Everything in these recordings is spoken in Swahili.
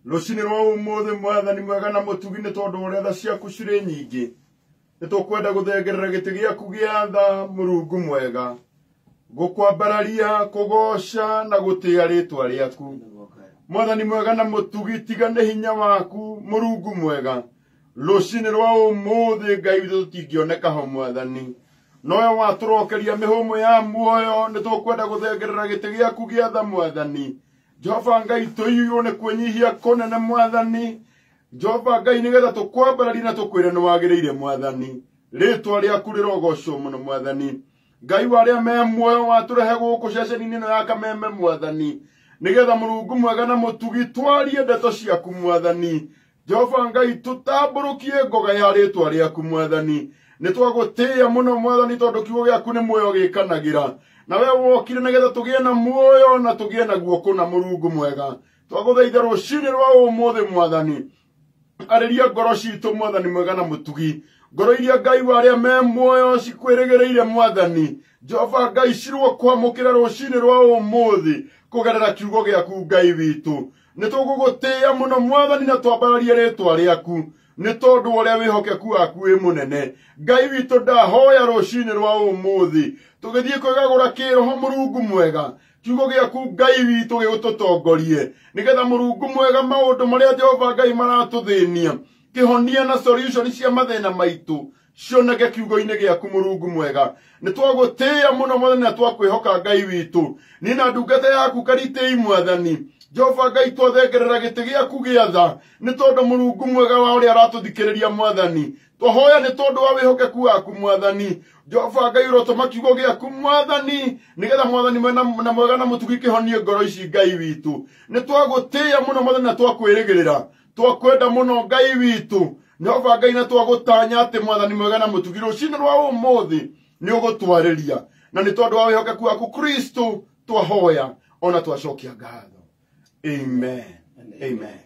Rucini rwa umuthi mwathani mwega na mutugi ni tondu uria tha ciaku ciri nyingi ni tukwenda guthengerera giti giaku gia tha Murungu mwega gukwambararia kugoca na gutia ritwa riaku mwathani mwega na mutugi tiga ni hinya waku Murungu mwega rucini rwa umuthi Ngai witu tutingioneka ho mwathani nowe waturokeria mihumo ya muoyo ni tukwenda guthengerera giti giaku gia tha mwathani Jehova Ngai tuiywo ni kwenyihia konene mwathani Jehova Ngai nigetha tukwambararia na tukwire ni wagiriire mwathani ritwa riaku rirogocwo muno mwathani Ngai waria me muoyo waturehe guku ceceni-ini ino ya Kameme mwathani nigetha Murungu mwega na mutugi twarie ndeto ciaku mwathani Jehova Ngai tutamburukie ngoga ya ritwa riaku mwathani ni twagutia muno mwathani tondu kiugo giaku ni muoyo gikanagira na we wokire nigetha tugie na muoyo na tugie na guoko na Murungu mwega twaguthaitha rucini rwa umuthi mwathani ariria ngoro citu mwathani mwega na mutugi ngoro iria Ngai waria me muoyo cikwirigireire mwathani Jehova Ngai cirwo kwamukira rucini rwa umuthi kugerera kiugo giaku Ngai witu ni tugugutia muno mwathani na twambararie ritwa riaku ni tondu uria wihokeku waku wi munene Ngai witu ndahoya rucini rwa umuthi tugithie kwigagura kiroho Murungu mwega kiugo giaku Ngai witu gigututongorie nigetha Murungu mwega maundu maria Jehova Ngai maratuthinia kihonia na solution cia mathina maitu cioneke kiugo-ini giaku Murungu mwega ni twagutia muno mwathani na twakwihoka Ngai witu ni na ndungata yaku Karitei mwathani Jehova Ngai twathengerera giti giaku gia tha ni tondu Murungu mwega wa uria aratuthikiriria mwathani twahoya ni tondu wa wihokeku waku mwathani Jehova Ngai urotuma kiugo giaku mwathani nigetha mwathani na mwega na mutugi kihonie ngoro ici Ngai witu ni twagutia muno mwathani na twakwirigirira twakwenda muno Ngai witu Jehova Ngai na twagutanya ati mwathani mwega na mutugi rucini rwa umuthi ni ugutwariria na ni tondu wa wihokeku waku Kristo twahoya ona twacokia ngatho amen amen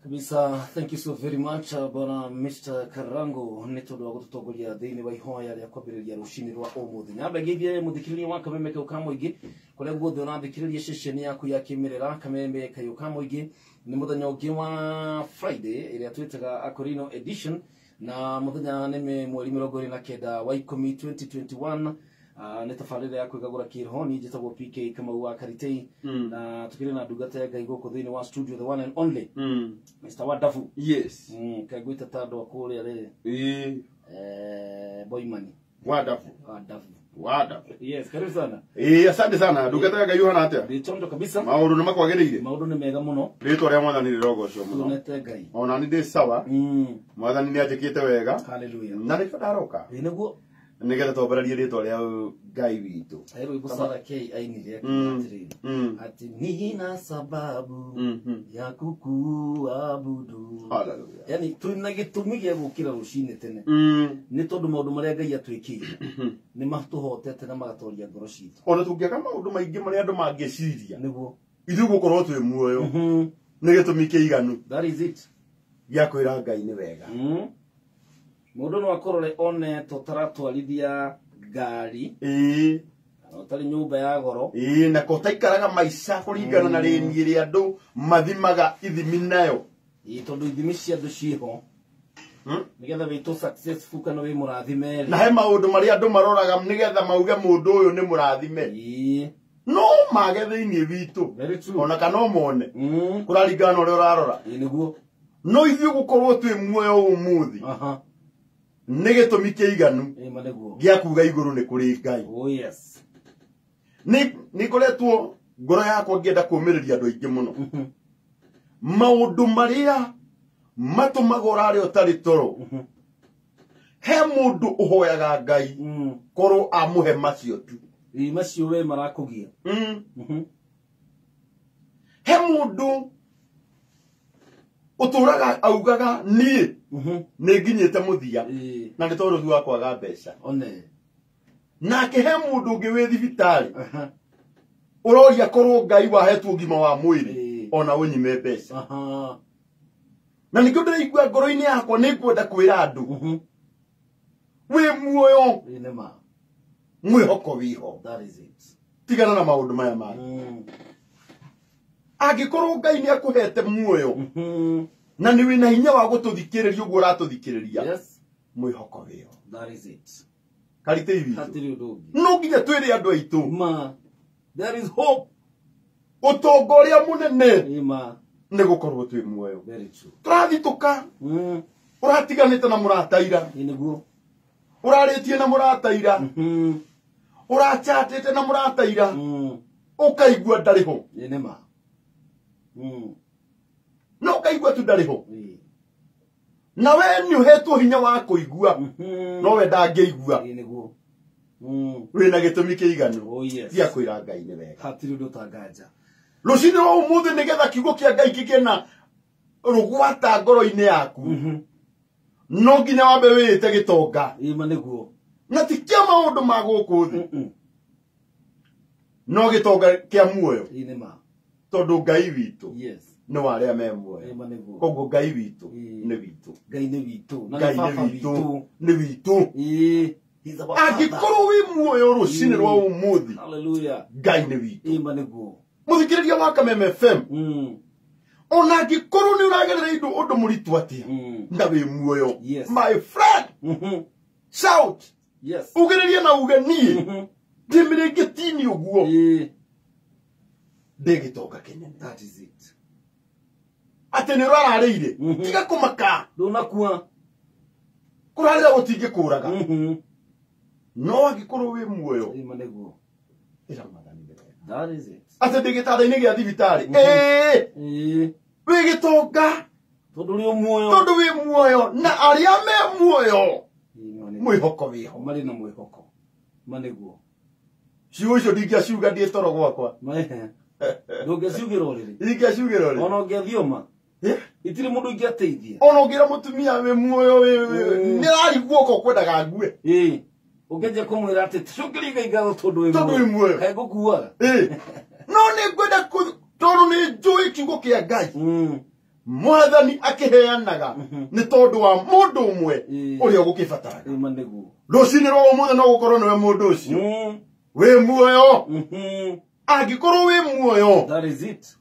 kabisa. Thank you so very much bwana Mr. Karango ni tondu wa gututongoria thiini wa ihoya ria kwambiriria rucini rwa umuthi nyamba githie muthikiriria wa Kameme Kayuka Muingi kuria guothe unathikiriria ceceni yaku ya kimirira Kameme Kayuka Muingi ni muthenya ungi wa Friday iria twitaga Akorino edition na muthenya ni mweri 29 wa 10 2021 ni tafarira ya kwigagura kiroho ni njitagwo PK Kamau wa Karitei na tukiri na ndungata ya Ngai guku thiini wa studio the one and only Mr. Wadafu yes kagwita tando akuria ri Boymani Wadafu yes karibu sana asante sana ndungata ya Ngai hana atia ndichondo kabisa maundu nimakwagiriire maundu ni mega muno ritwa ria mwathani rirogocwo muno tunete Ngai ona ni ndi sawa mwathani ni ajikite wega hallelujah na ni ndaroka niguo nigetha twambararie ritwa ria Ngai witu hero ibusara K ainire akiatiri ati nina sababu ya kukuabudu hallelujah yani tuna gitumi gia gukira rucini tene ni tondu maundu maria Ngai atwikire ni matuhotete na magatoria ngoro citu ona tungiaka maundu maingi maria andu mangiciria niguo ithu gukorwo twi muoyo ni gitumi kiiganu that is it gia kwira Ngai ni wega mundu no akorore one tutaratwarithia ngari otari nyumba ya goro na ko taikaraga maica kuringana na rĩni ĩrĩa andu mathimaga ithimi nayo tondu ithimi cia andu ciho nigetha witu successful kana wi murathime na he maundu maria andu maroraga nigetha mauge mundu uyu ni murathime no mage thiini witu ona kana omone kuraringana uria urarora niguo no ithuĩ gukorwo twi muoyo umuthi ni gitumi kiiganu gia kuga iguru ni kuri Ngai oh yes ni koretwo ngoro yakwa ngienda kumiriria andu aingi muno maundu maria matumagora ari utari toro he mundu uhoyaga Ngai korwo amuhe macio tu macio we marakugia he mundu uturaga augaga nie ni nginyite muthia na ni tondu thua kwaga mbeca one nake he mundu ungi wi thibitari uroria korwo Ngai wahetwo ngima wa mwiri ona unyime mbeca na nikio ndiraigua ngoro-ini yakwa ni kwenda kwira andu wi muoyo mwihoko wiho that is it tigana na maundu maya mangĩ Angikorwo Ngai ni akuhete muoyo na ni wina hinya wa gututhikiriria uguo uratuthikiriria Yes. mwihoko wio. That is it. Karite ibi Hatiri udogi. no nginya twire andu aitu Ma. There is hope. utongoria munene Ima. ni gukorwo twi muoyo. Very true. Turathituka uratiganite na murataira Iniguo. uraritie na murataira urachatite na murataira ukaigua ndariho Inema. no ukaigua tu ndariho na we ni uhetwo hinya wa kuigua no we ndangĩigua Iniguo. wina gĩtũmi kĩiganu Oh yes. tia kwĩra Ngai nĩ wega. Hatiri udotagaja. Rũcinĩ rwa ũmũthĩ nĩgetha kiugo kĩa Ngai kĩgĩe na rũgwata ngoro-inĩ yaku no nginya wambe wĩte gĩtonga Ima niguo. na ti kĩa maũndũ ma gũkũ thĩ no gĩtonga kĩa muoyo Inema. tondũ Ngai witũ Yes. nĩ wa arĩa me muoyo. Ima niguo. Koguo Ngai witũ nĩ witũ. Ngai nĩ witũ. Na Ngai nĩ baba nĩ witũ witũ. nĩ witũ. He's our father. Angĩkorwo wĩ muoyo rũcinĩ rwa ũmũthĩ Hallelujah. Ngai nĩ witũ. Ima niguo. Mũthikĩrĩria wa Kameme FM ona angĩkorwo nĩ ũragerera ũndũ mũritũ atĩa na wĩ muoyo Yes. my friend shout Yes. ugererie na uge niĩ ndĩmĩrĩngĩtini ũguo ndĩ gĩtonga kĩnene. That is it. Atĩ nĩ ũrararĩire tiga kũmaka Ndũnakua. kũrarĩra gũtingĩkũraga no angĩkorwo wĩ muoyo Ima niguo. ĩra Mwathani nĩ wega. That is it. atĩ ndĩ gĩtanda-inĩ gĩa thibitarĩ wĩ gĩtonga Tondũ ũrĩ o muoyo. tondũ wĩ muoyo na arĩa me muoyo mwĩhoko wĩho. Marĩ na mwĩhoko. Ma niguo. Ciugo icio ndingĩaciuga ndĩ toro gwakwa Ndũngĩciugĩra ũrĩrĩ. ndingĩaciugĩra rĩ Ona ũngĩathioma. Itirĩ mũndũ ingĩateithia. ona ũngĩra mũtumia wĩ muoyo nĩ ararigwo ko kwendaga ngue Ũngĩanjia kũmwĩra atĩ cũngĩria ngatho tondũ wĩ muoyo kaĩ ngũkuaga. no nĩ ngwenda tondũ nĩ njũĩ kiugo kĩa Ngai Mwathani akĩheanaga nĩ tondũ wa mũndũ ũmwe ũrĩa ũgũkĩbataraga. Ima niguo. Rũcinĩ rwa ũmũthĩ no gũkorwo nĩwe mũndũ ũcio wĩ muoyo. Angĩkorwo wĩ muoyo That is it.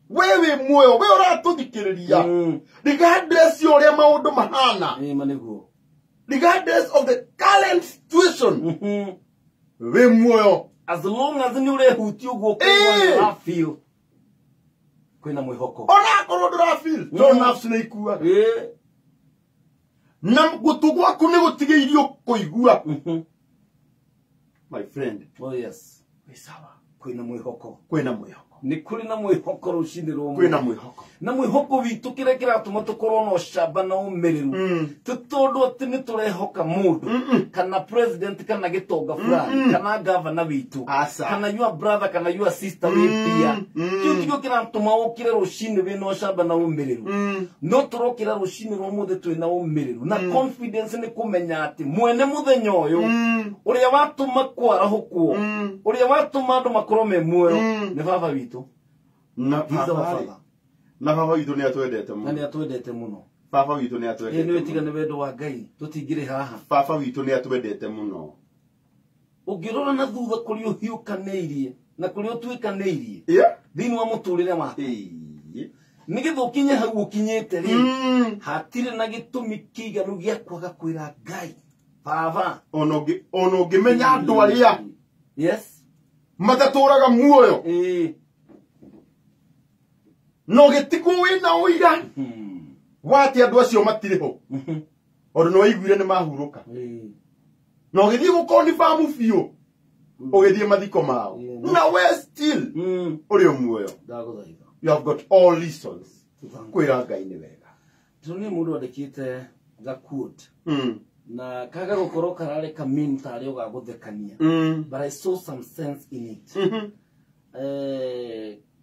we wĩ muoyo we ũratũthikĩrĩria regardless ya ũrĩa maũndũ mahana Ima niguo. regardless of the current situation wĩ muoyo As long as nĩ ũrehutia ũguo kũigua nĩ feel kwĩna mwĩhoko. ona akorwo ndũrafeel no nafsi nĩ ikuaga na gũtũ gwaku nĩ gũtigĩirio kũigua. My friend. Oh yes. Wĩ sawa. Kwĩna mwĩhoko. Kwĩna mwĩhoko. Nĩ kũrĩ na mwĩhoko rũcinĩ rwa ũmũthĩ. Kwĩna mwĩhoko. Na mwĩhoko witũ kĩrĩa kĩratũma tũkorwo na ũcamba na ũmĩrĩru ti tondũ atĩ nĩ tũrehoka mũndũ kana president kana gĩtonga fulani kana gavana witũ kana your brother kana your sister wĩ pia. Kĩu kĩo kĩratũma ũkĩre rũcinĩ wĩna ũcamba na ũmĩrĩru. No tũrokĩra rũcinĩ rwa ũmũthĩ twĩna ũmĩrĩru na confidence nĩ kũmenya atĩ mwene mũthenya ũyũ ũrĩa watũma kwarahũkwo ũrĩa watũma andũ makorwo me muoyo nĩ baba witũ. Na baba witũ nĩ atwendete mũno. Na nĩ atwendete mũno. Baba witũ nĩ atwendete. Nĩ wĩtigane wendo wa Ngai tũtingĩrĩ haha. Baba witũ nĩ atwendete mũno. Ũngĩrora na thutha kũrĩa ũhiũkanĩirie na kũrĩa ũtuĩkanĩirie thĩinĩ wa mũtũrĩre waku nĩgetha ũkinye hau ũkinyĩte rĩ hatirĩ na gĩtũmi kĩiganu gĩa kwaga kwĩra Ngai baba. Ona ũngĩmenya andũ arĩa matatũraga muoyo no gĩtigwo wĩna ũira wati andũ acio matirĩ ho ondũ nĩ waiguire nĩ mahurũka no gĩthiĩ gũkonifirm biũ ũgĩthiĩ mathiko mao na we still ũrĩ muoyo. You have got all reasons kwĩra Ngai nĩ wega. Tũnĩ mũndũ andĩkĩte the quote na kaga gũkorwo kararĩ ka meme tarĩ ũgagũthekania but I saw some sense in it.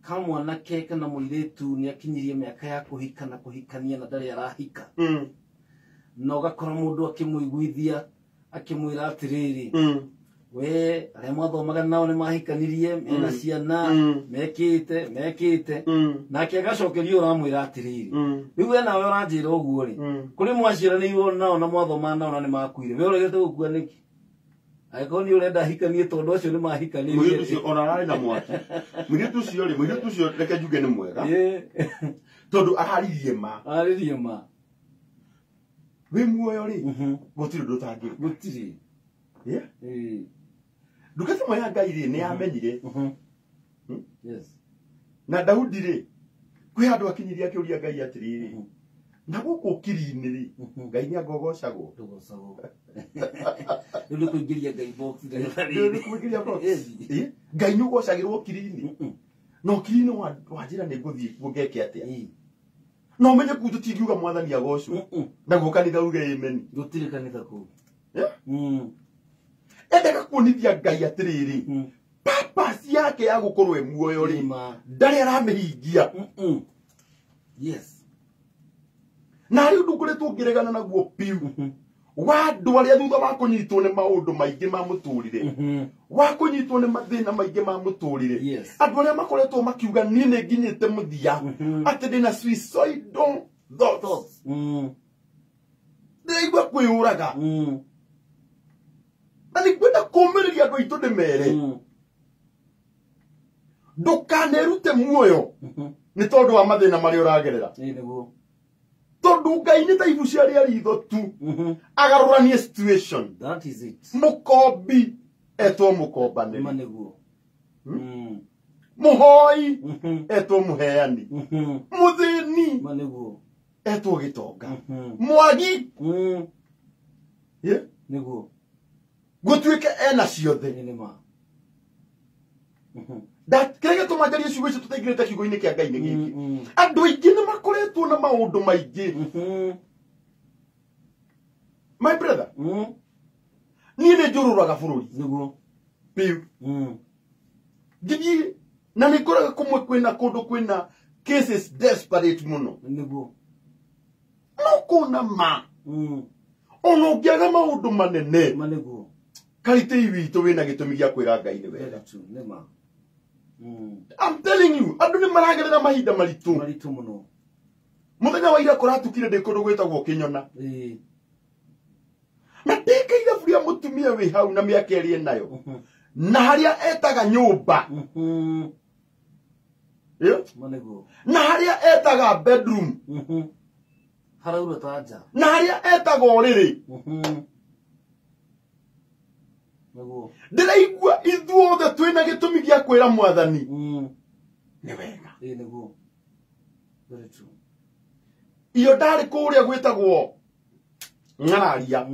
Kamwanake kana mũirĩtu nĩ akinyirie mĩaka ya kũhika na kũhikania na ndarĩ arahika na ũgakora mũndũ akĩmũiguithia akĩmwĩra atĩrĩrĩ we arĩa mwathomaga nao nĩ mahikanirie mena ciana mekĩte nake agacokerio ũramwĩra atĩrĩrĩ rĩu we nawe ũranjĩra ũguo rĩ kũrĩ mwaciaranĩirwo nao na mwathomaga nao na nĩ makuire we ũregete gũkua nĩkĩ Aiko ni urenda hikanie tondu ucio ni mahikanie. Mũirĩtu ũcio ona ararĩ na mwaki. Mũirĩtu ũcio reke njuge nĩ mwega. Tondu araririe ma. Araririe ma. Wĩ muoyo rĩ. Gũtirĩ ũndũ ũtangĩka. Gũtirĩ. Ndungata ĩmwe ya Ngai rĩ nĩ yamenyire. Yes. Na Daudi rĩ kwĩ handũ akinyirie akĩũria Ngai atĩrĩrĩ. Na gũkũ kiri-inĩ rĩ Ngai nĩ agogocagwo. Ndio kuingiria Ngai box. Ndio kuingiria box. Ngai nĩ ũgocagĩrwo kiri-inĩ. No kiri-inĩ wa njĩra nĩ ngũthiĩ ngeke atĩa. No menye kuo tũtingiuga mwathani agocwo. Na guo kanitha uge amen. Gũtirĩ kanitha kũu. Endaga kuonithia Ngai atĩrĩrĩ. Purpose yake ya gũkorwo muoyo rĩ ndarĩ aramĩhingia. Yes. Na rĩu ndũkoretwo ngĩregana naguo piu. Wa andũ arĩa thutha wa kũnyitwo nĩ maũndũ maingĩ ma mũtũrĩre. Wa kũnyitwo nĩ mathĩna maingĩ ma mũtũrĩre. Andũ arĩa makoretwo makiuga niĩ nĩ nginyĩte mũthia. Atĩ ndĩna suicidal thoughts. Ndĩraigua kwĩyũraga. Na nĩ ngwenda kũũmĩrĩria andũ aitũ ndĩmere. Ndũkanerute muoyo nĩ tondũ wa mathĩna marĩa ũragerera. Tondu Ngai nĩ ta ibu cia ritho tu. Agarũranie situation. That is it. Mũkombi etwo mũkombanĩri. Maneguo. Mũhoi etwo mũheani. Mũthĩni maneguo etwo gĩtonga. Mwagi neguo gũtuĩke ena ciothe. Nĩma. That kege to majaria ciugo icio tũtaigĩrĩte kiugo-inĩ kĩa Ngai nĩ gĩkĩ. Andũ aingĩ nĩ makoretwo na maũndũ maingĩ. My brother. Niĩ nĩ njũrũraga bũrũri. Nĩguo. Piu. Gigi na nĩ koraga kũmwe kwĩna kũndũ kwĩna cases desperate mũno. Nĩguo. No kuna ma. Ona ũngĩaga maũndũ manene. Manĩguo. Karitĩ witũ wĩna gĩtũmi gĩa kwĩra Ngai nĩ wega. Nĩma. I'm telling you, andũ nĩ maragerera mahinda maritũ. Maritũ mũno. Mũthenya wa ira kũratukire ndĩ kũndũ gwĩtagwo Kĩnyona. Na ndĩkaire buria mũtumia wĩ hau na mĩaka ĩrĩ nayo. Na harĩa etaga nyũmba. Manĩguo. Na harĩa etaga bedroom. Haraura ta nja. Na harĩa etaga ũrĩrĩ. Ndĩraigua ithuothe twĩna gĩtũmi gĩa kwĩra Mwathani nĩ wega. Nĩguo. Very true. Iyo ndarĩ kũrĩa gwĩtagwo Ng'araria.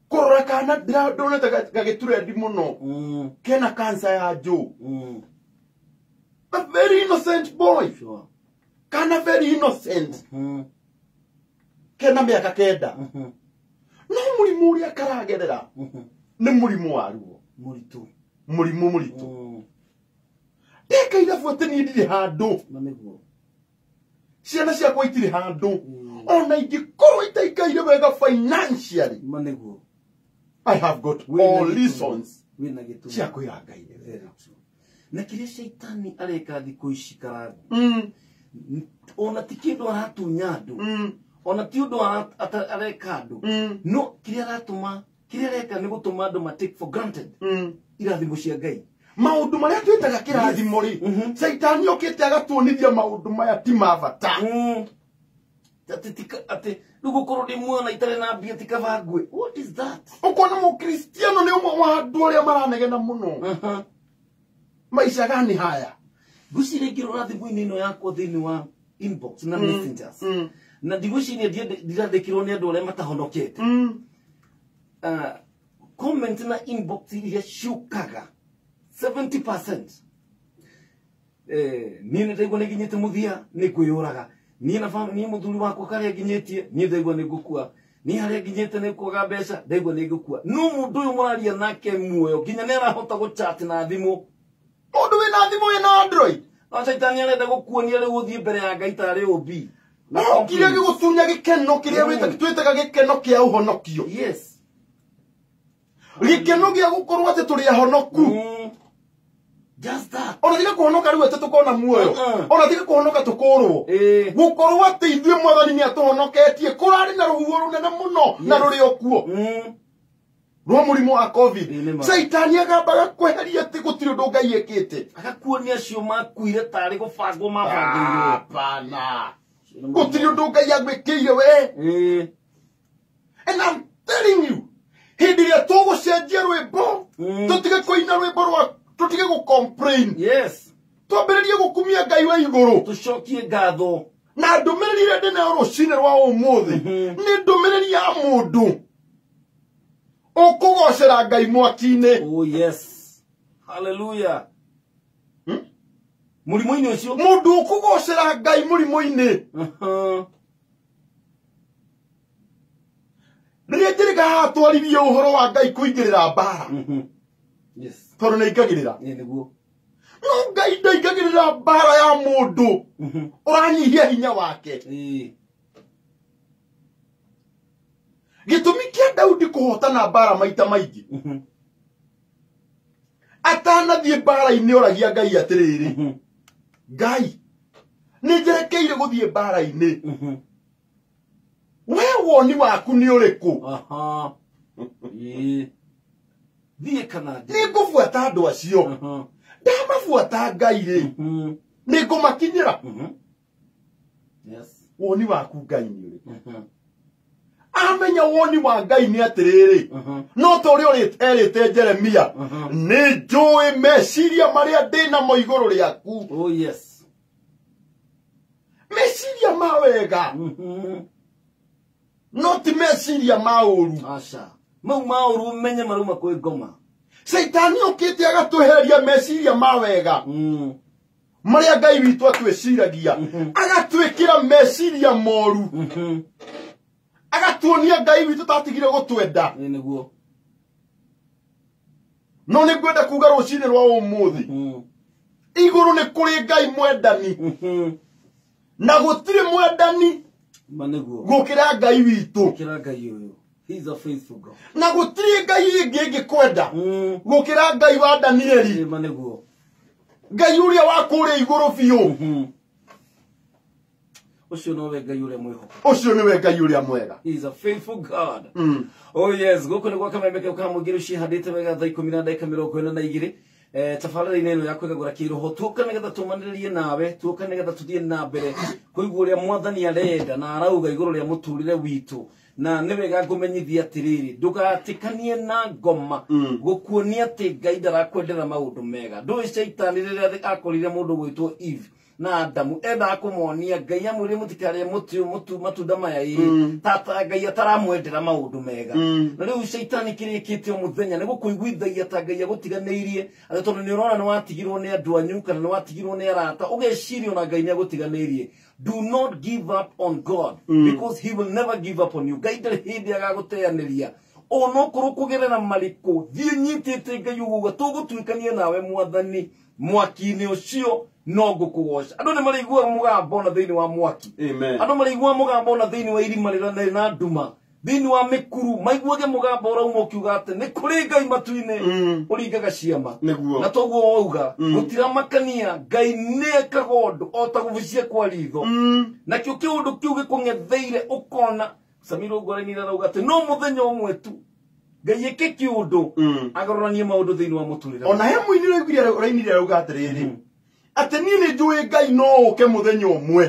Kũrora kana ndonete gagĩturendi mũno. Kena cancer ya njũ. A very innocent boy. Sure. Kana very innocent. Kena mĩaka 9. No mũrimũ ũrĩa karagerera nĩ mũrimũ wa ruo. Mũritũ. Mũrimũ mũritũ. Ndĩkaire buatĩ niĩ ndirĩ handũ. Manĩguo. Ciana ciakwa itirĩ handũ. Ona ingĩkorwo itaikaire wega financially. Manĩguo. I have got all reasons. Wĩna gĩtũmi. Cia kwĩra Ngai nĩ wega. Na kĩrĩa shaitani areka thikũ ici Karangu. Ona ti kĩndũ aratunya andũ. Ona ti ũndũ areka andũ. No kĩrĩa aratũma, kĩrĩa areka nĩ gũtũma andũ take for granted. Irathimo cia Ngai. Maũndũ marĩa twĩtaga kĩrathimo rĩ. Shaitani okĩte agatuonithia maũndũ maya ti ma bata. Ati rĩu ndĩ mwana itarĩ na mbia tikabangwe. What is that? Ũkona mũkristiano nĩ ũmwe wa andũ arĩa maranegena mũno. Maisha gani haya? Gucire ngĩrora thimũ-inĩ ĩno yakwa thĩinĩ wa inbox na messengers. Na ndigwĩciria ndirathĩkĩrwo nĩ andũ arĩa matahonokete. Comment na inbox iria ciũkaga 70%. Niĩ nĩndaigua nĩ nginyĩte mũthia nĩ kwĩyũraga. Niĩ na family mũthuri wakwa karĩa nginyĩtie niĩ ndaigua nĩ ngũkua. Niĩ harĩa nginyĩte nĩ kwaga mbeca ndaigua nĩ ngũkua. No mũndũ ũyũ mũraria nake muoyo nginya nĩ arahota gũchat na thimũ. Mũndũ wĩna thimũ wĩna Android. Shaitani arenda gũkuonia rĩu ũthiĩ mbere ya Ngai tarĩ ũmbi. No kĩrĩa gĩgũtunya gĩkeno kĩrĩa twĩtaga gĩkeno kĩa ũhonokio. Yes. Gĩkeno gĩa gũkorwo atĩ tũrĩ ahonoku. Just that. Ona tiga kũhonoka rĩu atĩ tũkona muoyo. Ona tiga kũhonoka tũkũrwo. Gũkorwo atĩ ithuĩ Mwathani nĩ atũhonoketie kũrarĩ na rũhuho rũnene mũno na rũrĩ okuo. rwa murimu wa covid saitani agambaga kweheria ati gutiri undu Ngai ekite agakuonia cio makuire tari gubangwo mabangirwo hapana gutiri undu Ngai agwikiire we and I'm telling you hindi ya togo cenjia rwimbo tutige kuina rwimbo rwa tutige gu complain yes twambiririe gukumia Ngai wa iguru tucokie ngatho na ndumiriri ria ndina rucine rwa umuthi ni ndumiriri ya mundu ukugocera Ngai mwaki-ini oh yes hallelujah murimo-ini ucio mundu ukugocera Ngai murimo-ini riria njiriga hatwarithie uhoro wa Ngai kuingirira mbara yes tondu ni ingagirira niguo no Ngai ndaingagirira mbara ya mundu uranyihia hinya wake gitumi kia Daudi kuhotana mbara maita maingi atanathie mbara-ini oragia Ngai atiriri Ngai ni njerekeire guthie mbara-ini we woni waku ni uriku thie kana ni ngubuata andu acio ndamabuata Ngai ri ni ngumakinyira yes woni waku Ngai ni uriku amenya woni wa Ngai ni atiriri no to uri erite Jeremia ni njui meciria maria ndina mo iguru riaku oh yes meciria mawega no ti meciria mauru asha mau mauru menye maruma kwi ngoma saitani ukite agatuheria meciria mawega maria Ngai witu atwiciragia agatwikira meciria moru agatuonia Ngai witu tatigire gutwenda niguo no ni ngwenda kuga rucine rwa umuthi iguru ni kuri Ngai mwendani na gutire mwendani maniguo gukira Ngai witu gukira Ngai uyu he is a faithful God na gutire Ngai ingi ngikwenda gukira Ngai wa Danieli maniguo Ngai uria wa kuri iguru biu ucio no we Ngai uria mwiho ucio ni we Ngai uria mwega he is a faithful God oh yes guku ni gwa kamemeke ukamugire cihandite wega thaa 10 na dakika 42 tafarira-ini ino ya kwigagura kiroho tuka nigetha tumaniririe nawe tuka nigetha tuthie na mbere kuigua uria mwathani arenda na arauga iguru ria muturire witu na ni wega ngumenyithia atiriri ndugatikanie na ngoma gukuonia ati Ngai ndarakwendera maundu mega ndui shaitani riria akorire mundu gwitwo Eve na Adamu enda kumuonia Ngai amwire mutikarie mutu matunda maya tata Ngai ataramwendera maundu mega na riu shaitani kirikite muthenya ni gukuiguithagia ta Ngai agutiganeirie ati tondu ni urona ni watigirwo ni andu anyu kana ni watigirwo ni arata ugeciria na Ngai ni agutiganeirie do not give up on God because he will never give up on you Ngai ndari hindi agaguteaniria ono kuru kugerera mariku thie nyitite Ngai uguga tugutwikania nawe mwathani mwaki-ini ucio no ngukugosha andu ni marigua mugambo na thiini wa mwaki amen andu marigua mugambo na thiini wa irima rira na nduma thiini wa mikuru maiguage mugambo urauma ukiuga ati ni kuri Ngai matu-ini uringaga ciama na toguo wauga gutiramakania Ngai neka gondu ota gubucia kwa ritho na kio kiundu kiu gikungetheire ukona Samiro ngwaraini rauga ati no muthenya umwe tu Ngai eke kiundu agaroranie maundu thiini wa muturire ona he muini raiguire urainire rauga atiriri ati ni ni njui Ngai no uke muthenya umwe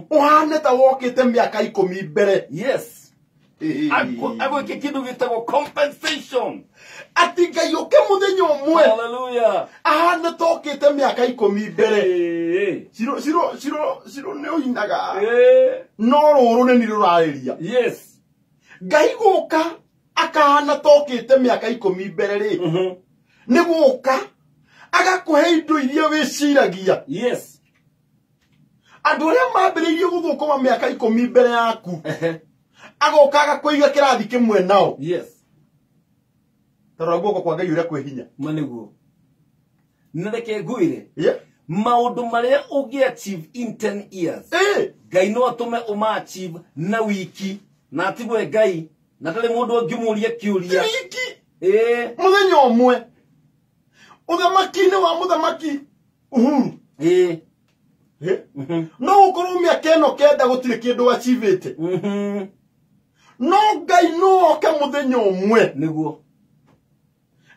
uhane ta wokite miaka 10 mbere yes Ako eke kindu gitagwo compensation ati Ngai uke muthenya umwe hallelujah ahane tokite miaka 10 mbere ciro ne uinaga no ruru ne ni rurariria yes Ngai guka akahana tokite miaka 10 mbere ri ni guka agakuhe indo iria wiciragia yes andu aria mambiriirie guthukuma miaka 10 mbere yaku agoka agakuiga kirathi kimwe nao yes taraguo kwa Ngai uria kwi hinya maniguo nareke nguire yeah maundu maria ungiachieve in 10 years Ngai no atume uma-achieve na wiki na atigwe Ngai na ndari mundu angimuria kiuria wiki muthenya umwe uthamaki-ini wa muthamaki Uhuru no ukorwo miaka ino kenda gutire kindu achievete no Ngai no oke muthenya umwe niguo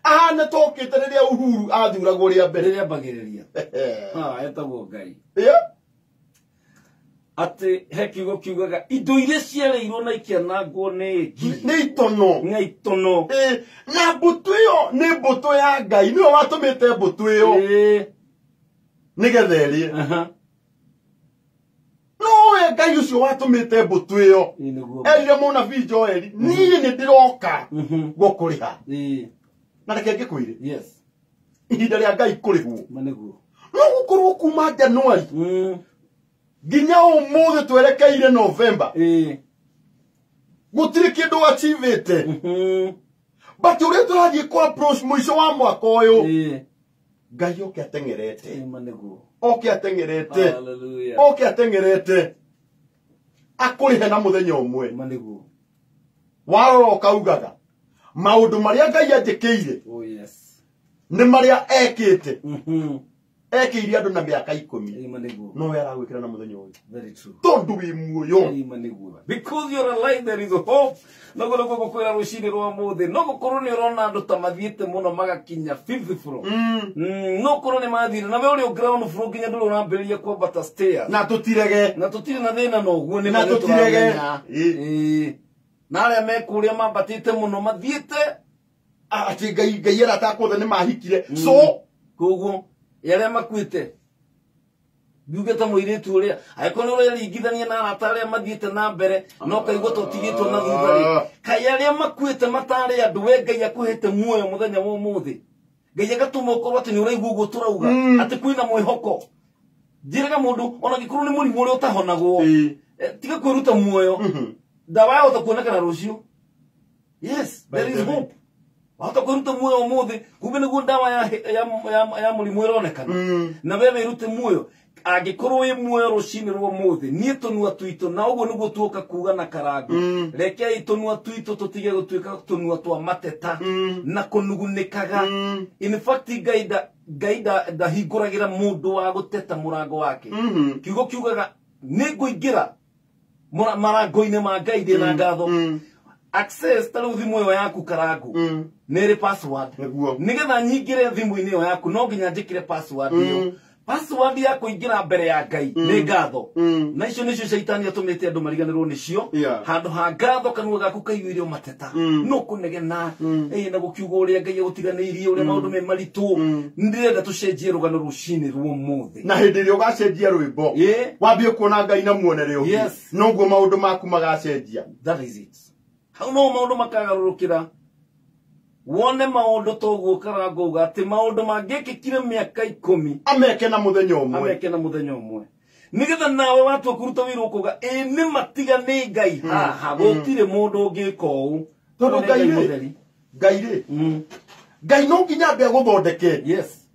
ahana tokite riria Uhuru athuragwo ria mbere riria bagiriria etagwo Ngai ati he kiugo kiugaga indo iria ciereirwo na ikianangwo ni itono na mbutu iyo ni mbutu ya Ngai niwe watumite mbutu iyo nigetherie no Ngai ucio watumite mbutu iyo erire munabii Joel nie ni ndiroka gukuriha na reke ngikwire yes ihinda ria Ngai kurihwo maniguo no gukorwo kuma January ginya umuthi twerekeire November gutiri kindu achievete but uria turathie kwa approach mwisho wa mwaka uyu Ngai oke atengerete maniguo oke atengerete hallelujah oke atengerete akurihe na muthenya umwe maniguo warora ukaugaga maundu maria Ngai anjikiire oh yes ni maria ekite ekire andu na miaka 10 maniguo no we aragwikira na muthenya uyu very true tondu wi muoyo maniguo because you're alive there is a hope no golo gukwira rucini rwa muthi no gukorwo ni urona andu ta mathiete muno magakinya 5th floor no korwo ni mathire na we uri ground floor nginya nduru urambiria kwambata stairs na tutirege na tutire na thina no guo ni na tutirege na aria mekuria mambatite muno mathiete ati Ngai era takothe ni mahikire so koguo yaria makuite Bugeta muiritu uria aikona uria ringithania na arata aria mathiete na mbere no kaigwo tutigitwo na thutha kai aria makuite matari andu we Ngai akuhete muoyo muthenya wa umuthi Ngai agatuma ukorwo ati ni uraigua uguo turauga ati kwina mwihoko njiraga mundu ona gikuru ni murimu uria utahonagwo tiga kwiruta muoyo dawa yao utakuonekana rucio yes there is hope wata kwiruta muoyo umuthi kumbe niguo dawa ya murimu ironekana na wewe irute muoyo agikorwo wi muoyo rucini rwa muthi nie tunua tuito na uguo niguo tuoka kuga na karangu reke itunua tuito tutige gutuika tunua twa mateta na kunugunikaga in fact Ngai hinguragira mundu wa guteta murango wake kiugo kiugaga niguingira marango-ini ma Ngai ndina ngatho access tari thimu iyo yaku karangu niri password nigetha nyingire thimu-ini iyo yaku no nginya njikire password iyo password ya kuingira mbere ya Ngai ni ngatho na icio nicio shaitani atumite andu mariganirwo nicio handu ha ngatho kanua gaku kaiyuirio mateta no kunegena na gukiuga uria Ngai gutiganiirie uria maundu me maritu ndirenda tucenjie rugano rucini rwo muthi na hindi ria ugacenjia rwimbo wambie kuona Ngai na muonere ungi no guo maundu maku magacenjia that is it how no maundu makagarurukira wone maundu toguo karango uga ati maundu mangikikire miaka 10 ameke na muthenya umwe nigetha nawe watu kuruta wira ukuga ni matiga ni Ngai haha gutire mundu ungika uu tondu Ngai no nginya ambe aguthondeke yes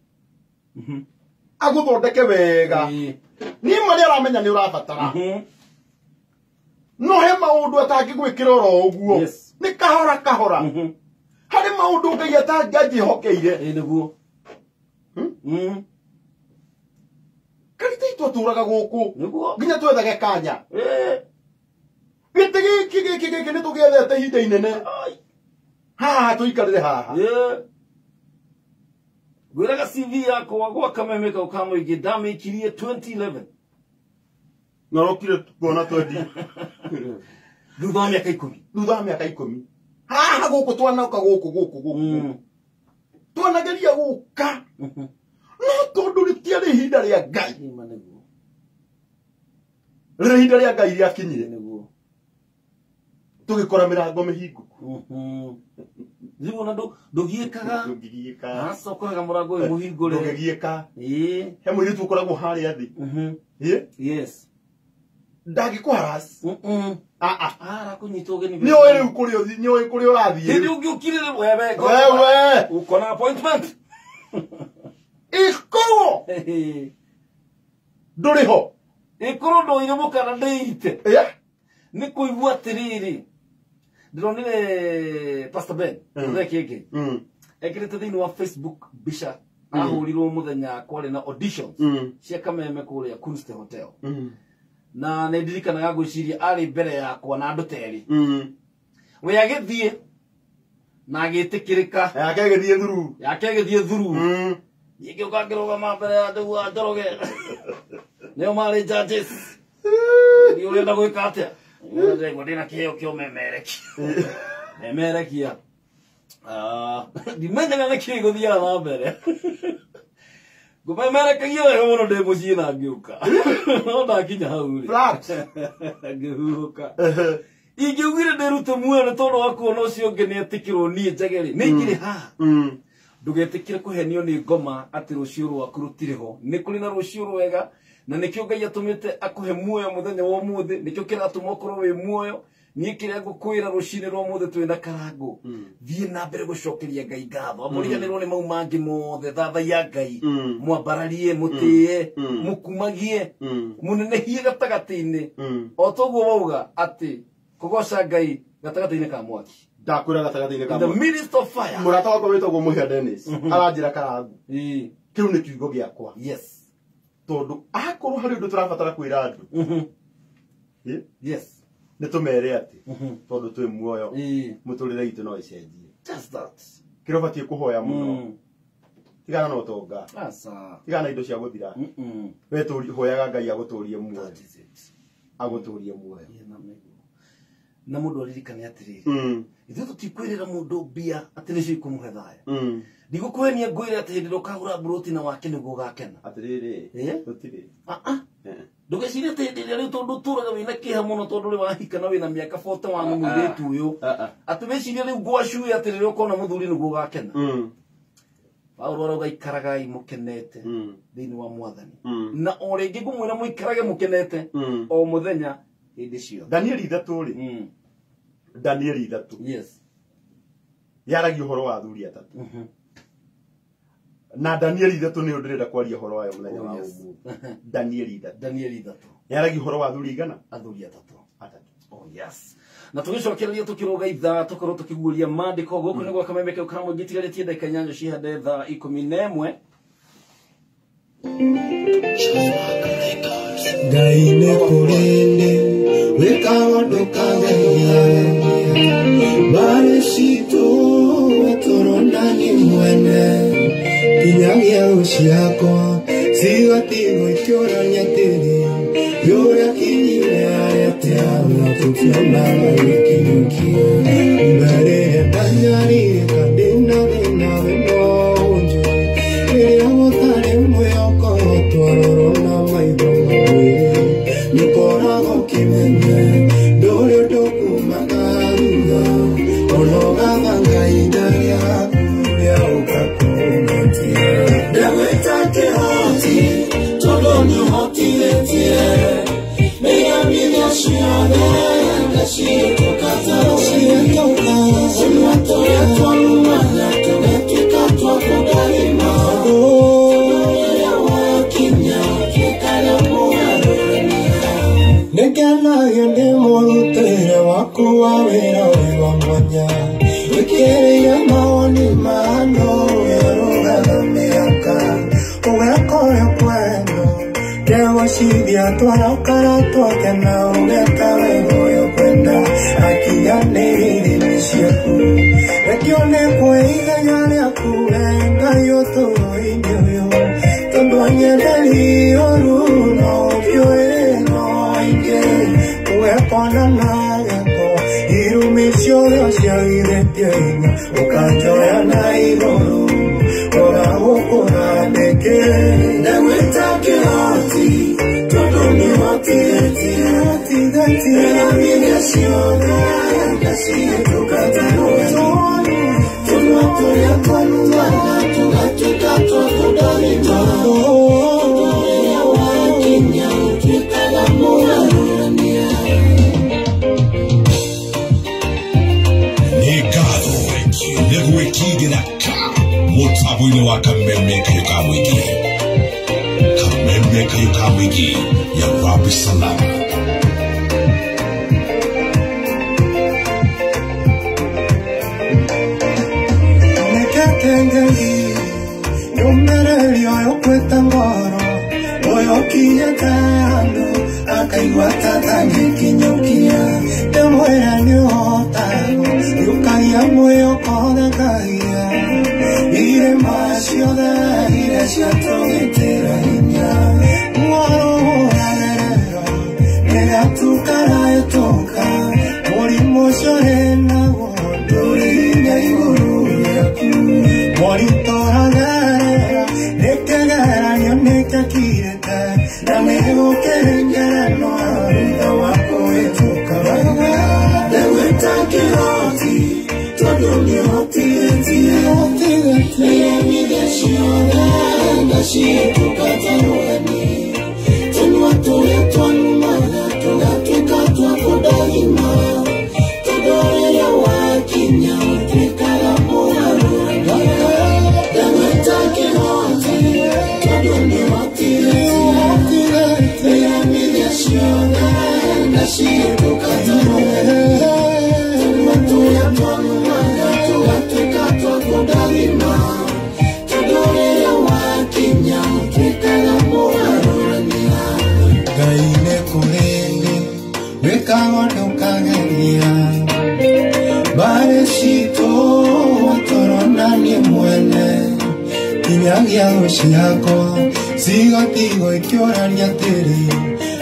aguthondeke wega ni maria aramenya ni urabatara no he maundu atangigwikira oro uguo ni kahora hari maundu Ngai atangihokeire niguo karita itwa turaga guku niguo nginya twethage kanya giki ni tugiethete ihinda inene haha tuikarire haha gwiraga CV yako gwa kamemeka ukamuingi ndamikirie 2011 narokire kuona 20 thutha wa miaka 10 haha guku twanauka guku twanageria guka no tondu ritiari ihinda ria Ngai riri ihinda ria Ngai riakinyire tugikora mirango mihinguku zimu na ndugiikaga asokoraga murango uyu muhingure ndugiika he mwiritu ukoragwo haria thi yes ndagikuharas ara kunyitwo geni ni oe riu kuri urathie ndi ungiukirire wewe uko na appointment ikoro nduriho ikoro ndoire mukana ndeite ni kuigua atiriri ndironire Pastor Ben thekeke ekirite thiini wa Facebook bisha ahurirwo muthenya kwari na auditions cia kameme kuria Kunste Hotel na ndirikanaga gwiciria ari mbere yakwa na andu teri we agithie na gitikirika yake githie thuru yeke ukangirwa mambere ya ndugu Njoroge nio mari judges ni urenda gwika atia ndina kio kio memerekia dimenyaga na kio guthia na mbere gumemerekia yo muno ndi mucii na ngiuka no ndakinya hau ri flat ngihuka ingiugire ndirute muone tondu wa kuona ucio ungi ni atikirwo nie njageri ni ngire ha ndugetikire kuhenio ni ngoma ati rucio rwaku rutiriho ni kuri na rucio rwega na nikio Ngai atumite akuhe muoyo muthenya wa umuthi nikio kiratuma ukorwo wi muoyo nie kire gukwira rucine rwa umuthi twina karango thie na mbere gucokeria Ngai ngatho amuriganirwo ni mau mangi mothe thatha ya Ngai mwambararie mutie mukumagie munenehie gatagati-ini o toguo wauga ati kugoca Ngai gatagati-ini ka mwaki ndakwira gatagati-ini ka the minister of fire murata wako witagwo Muhia Dennis aranjira karangu kiu ni kiugo giakwa yes tondu akorwo hari undu turabatara kwira andu yes ni tumere ati tondu twi muoyo muturire itu no icenjie just that kirobatie kuhoya muno tigana no tonga asa tigana indo cia guthira we turi hoyaga Ngai aguturie muoyo aguturie muoyo na mundu aririkane atiriri ithu tutikwirira mundu mbia ati nicio ikumuhe thaya ndigukuhenia ngwire ati hindi ndukagura mburoti na wake niguo gakena atiriri tutiri ndugeciria ati hindi riu tondu turaga wina kiha muno tondu ri wahika na wina miaka 41 mwiritu uyu ati wiciria riu ngwacui ati riu ukona muthuri niguo gakena Paulo arauga ikaragai mukenete thiini wa mwathani na o ringi ngumwira muikarage mukenete o muthenya hindi cio Danieli 3 ri Danieli 3 yes yaragi uhoro wa athuri atatu na Danieli 3 ni ndirenda kwaria uhoro wayo muthenya wa umuthi Danieli 3 yaragi uhoro wa athuri igana athuri atatu oh yes na tugicokereria tukiroga itha tukorwo tukiguria mandiko guku ni gwa kameme kau kamwe gitigarĩtie ndagĩka inyanya cihande thaa 11 Ngai nĩ kũrĩndĩ wĩkaga ũndũ kageria mbarĩ citũ tũronani mwene kinyagia ũciakwa cigatigwo ikĩũrania tĩri yũrĩa kinyire arĩa tĩana tũtionaga gĩkinyũkia mbere ndanyarire kandĩna thĩna wĩno ũnjũĩ rĩrĩa gũtarĩ mwĩhoko twarorona maitho mawĩrĩ nĩkoragwo kĩmenye ndũrĩ ũndũ kumaga thutha ona ũgatha Ngai ndarĩaku rĩa ũgakũmatia ndagwĩta kĩhoti tondũ nĩũhotithĩtie mĩgamithia ciothe ciĩtũkataciĩtũka tũnua twaumana tũgatuĩka twa kũndarĩma rĩrĩa wakinya twĩkara mũgarũrania nĩngenagio nĩ mũrutĩre waku wa wĩra ũrĩ wa mwanya wĩkĩrĩire mawoni ma andũ werũgaga mĩaka ũgekoya kwendo ndegũcithia twarakara twakena ũgeka wega ũyũ kwenda akinyanĩire nĩ ciaku rekio nĩ kwĩithenya rĩaku Ngai ũtũũro-inĩ ũyũ tondũ anyenderi ũru no ũbiũĩ no aingĩ ũgekona na gĩko irumi ciothe ciagithĩtie hinya ũkanjoya na igũrũ ũgagũkũra nĩkĩ ndagwĩta kĩhoti tondũ nĩũhotithĩtie mĩgamithia ciothe tũnua tũrĩa twanumana tũgatuĩka twa kũndarĩma rĩrĩa wakinya twĩkaga mũgarũrania nĩ ngatho nĩ gwĩkindĩra ka mũtambo-inĩ wa kameme kayo ka mũingĩ kameme kayo ka mũingĩ ya Rabi Salama neketengeri nyũmĩrĩrio yũkwĩte ngoro ũyũ kinyĩte handũ akaigua ta tangĩkinyũkia ndĩmwĩra nĩũhotaga yũkagia mwĩhoko ciatũgĩtĩra hinya muoyo ũragerera rĩrĩa tũkarahĩtũka mũrimũ ũcio naguo ndũrĩ hinya igũrũ rĩaku moritũ ũragerera nĩ kĩgeranio nĩkĩkirĩte na nĩgũkĩrengeranwo thutha wa kũhĩtũka wega ndegwĩta kĩhoti tondũ nĩhotithĩtie nĩyemithia ciothe ngacihĩtũka tarũgani tũnua tũrĩa twanumaga tũgatuĩka twa kũndagima tondũ rĩrĩa wakinya ũtuĩkaga mũgarũrania ndegwĩta kĩhoti tondũ nĩhotithĩtie nĩyemithia ciothe ngacihĩtũka tarũgani tũnua tũrĩa twanumaga tũgatuĩka twa kũndagima tondũ rĩrĩa wakinya ũtuĩkaga mũgarũrania Ngai nĩ kũrĩndĩ wĩkaga ũndũ ũkageria mbarĩ citũ tũronanie mwene kinyagia gũciakwo cigotigwo ikĩũrania tĩri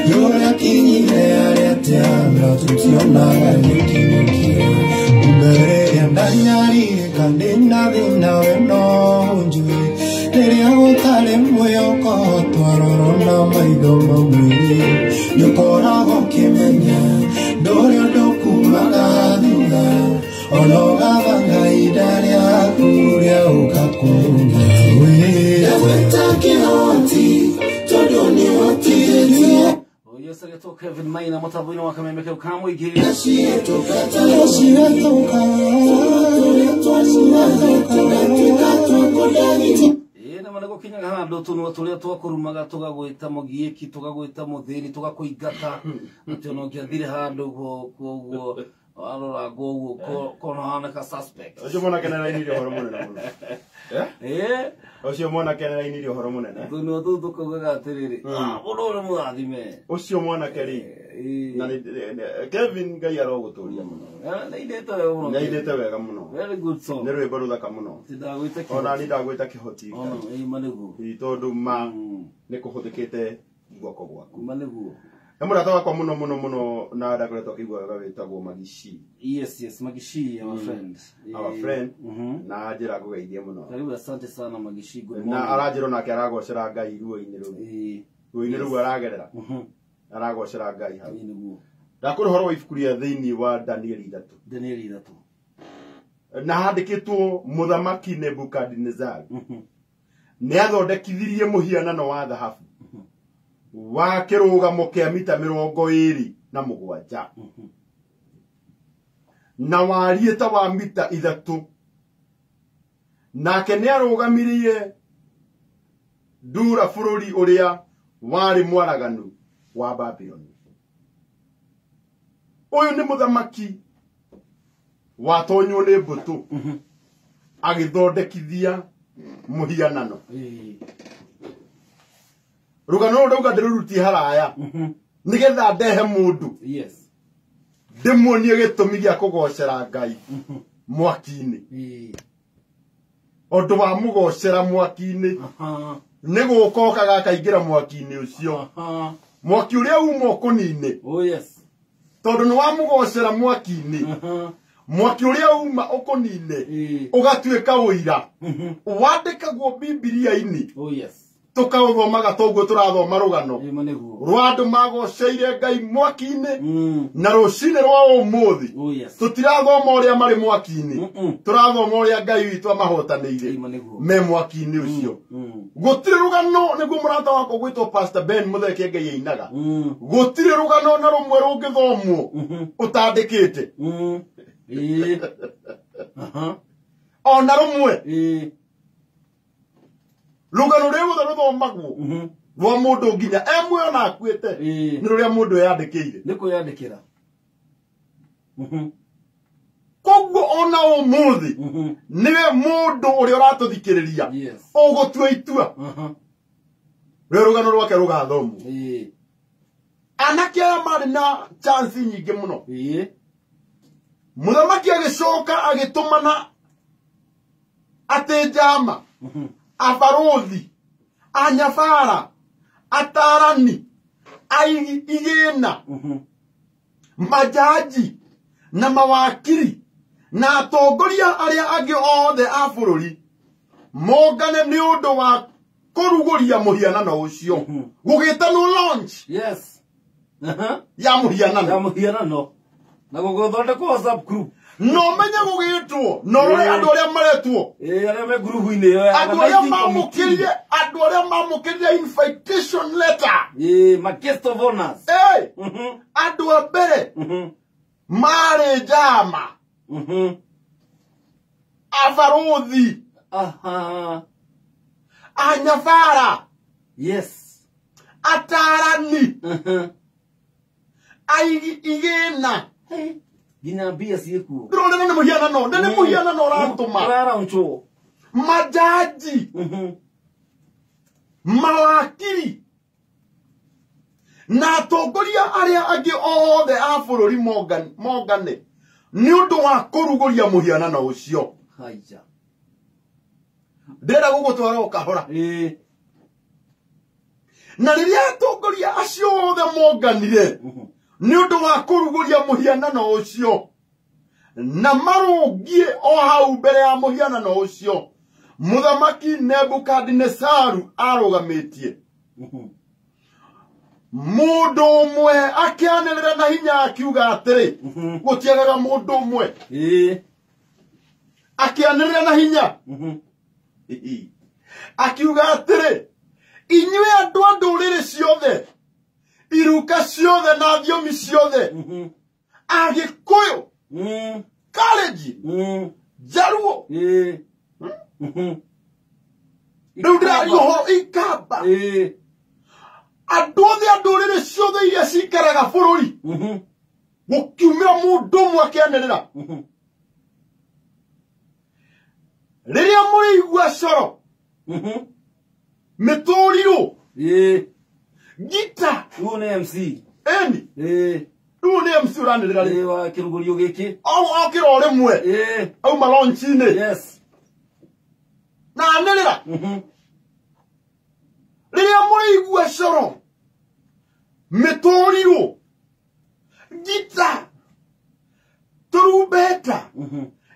yũrĩa kinyire arĩa tĩanga tũtionaga gĩkinyũkio mbere ya ndanyarĩka ndĩna thĩna we no njũĩ rĩrĩa gũtarĩ mwĩhoko twarorwo na maitho mamwĩrĩ nĩũkoragwo ũkĩmenya ndũrĩ ũndũ kumaga thutha ona ũgabanga ihinda rĩaku rĩa ũgakũna ndegwĩta kĩhoti tondũ nĩhotithĩtie Yes, I get Kevin Maina, Motabino, I can make a calm with you. Go to Kurumaga, Toga, Mogieki, Toga, Modeli, Toga, Gata, until get the hand of go Konanaka suspect. Ocio mwana kana ini rio hormone na muno. Eh? Ocio mwana kana ini rio hormone na. Tuno tu kogaga terere. Bono mu adime. Ocio mwana keri. Na Kevin Gayaro guturia muno. Na ideta muno. Na ideta wega muno. Very good song. Nero eboru thaka muno. Tidagwita ki. Ona ni ndagwita kihoti. Ona manegu. Itondu ma ne kuhuthikite guoko gwaku. Manegu. Emurata wakwa muno na ndakoretwo kigwa wetagwo Magishi. Yes, Magishi, our friend. Our friend. Na njira kugeithia muno. Karibu asante sana Magishi. Good morning. Na aranjiro nake aragocera Ngai ruo-ini ru. Ruo-ini ru aragerera. Aragocera Ngai hau. Ndakuruhoro ibuku ria thiini wa Danieli 3. Danieli 3. Na handikitwo Muthamaki Nebukadnezar. Nĩ athondekithirie mũhianano wa thahabu. Wa kĩrũgamo kĩa mita 27 na wariĩ ta wa mita 3 nake nĩ arũgamirie Dura bũrũri ũrĩa warĩ mwaraganu wa Babylon. Ũyũ nĩ mũthamaki watonywo nĩ mbũtũ agĩthondekithia mũhianano. Rugano ndauga ndĩrurutie haraya nigetha ndehe mundu ndĩmuonie gĩtũmi gĩa kũgocera Ngai mwaki-inĩ. Ũndũ wa mũgocera mwaki-inĩ nĩ gũkokaga akaingĩra mwaki-inĩ ũcio mwaki ũrĩa uma ũkũnine tondũ nĩ wa mũgocera mwaki-inĩ mwaki ũrĩa uma ũkũnine ũgatuĩka ũira wandĩkagwo Bibilia-inĩ tukauthomaga toguo turathoma rugano rwa andu magoceire Ngai mwaki-inĩ na rũcinĩ rwa ũmũthĩ tutirathoma ũrĩa marĩ mwaki-inĩ turathoma ũrĩa Ngai witũ amahotanĩire me mwaki-inĩ ũcio. Gũtirĩ rugano nĩguo mũrata wakwa gwĩtwo Pastor Ben Mutheke Ngai ainaga gũtirĩ rugano na rũmwe rũngĩthomwo ũtandĩkĩte ona rũmwe. Rugano rwothe ruthomagwo rwa mundu nginya emwe ona akuite ni ruria mundu yandikire ni kuyandikira koguo ona umuthi niwe mundu uria uratuthikiriria ugutua itua rwe rugano rwake rugathomwo. Anake aya mari na chance nyingi muno. Muthamaki agicoka agitumana ati njama abarothi anyabara, atarani, igena, majaji, na mawakiri, na atongoria aria angi othe a bururi mongane ni undu wa kuruguria muhianano ucio gugitanwo launch yes ya muhianano na gugothondekwo WhatsApp group no menye gugitwo no ri andu aria maretwo aria me group ine yo andu aria mamukirie invitation letter ma guest of honors andu a mbere mare jama avaruthi anyabara yes atarani igena gina bia sieku ndone none muhianano ratuma rara uncho majaji mawakiri na atongoria aria angi othe a bururi mongane ni undu wa kuruguria muhianano ucio haija ndera gugutwara ukahora na riria atongoria acio othe monganire ni undu wa kuruguria muhianano ucio na marungie o hau mbere ya muhianano ucio muthamaki Nebukadnezaru arugamitie mundu umwe akianirira na hinya akiuga atiri gutiagaga mundu umwe akianirira na hinya akiuga atiri inywe andu a nduriri ciothe iruka ciothe na thiomi ciothe Agikuyu Kalenjin Jaluo riu ndirario ho Ikamba andu othe a nduriri ciothe iria cikaraga bururi gukiumira mundu umwe akianirira riria murigua coro mituriro gita une MC eni une MC uranirira ri wa kirugurio giki au kiro rimwe au malonchine yes na anirira riria murigua coro mituriro gita turumbeta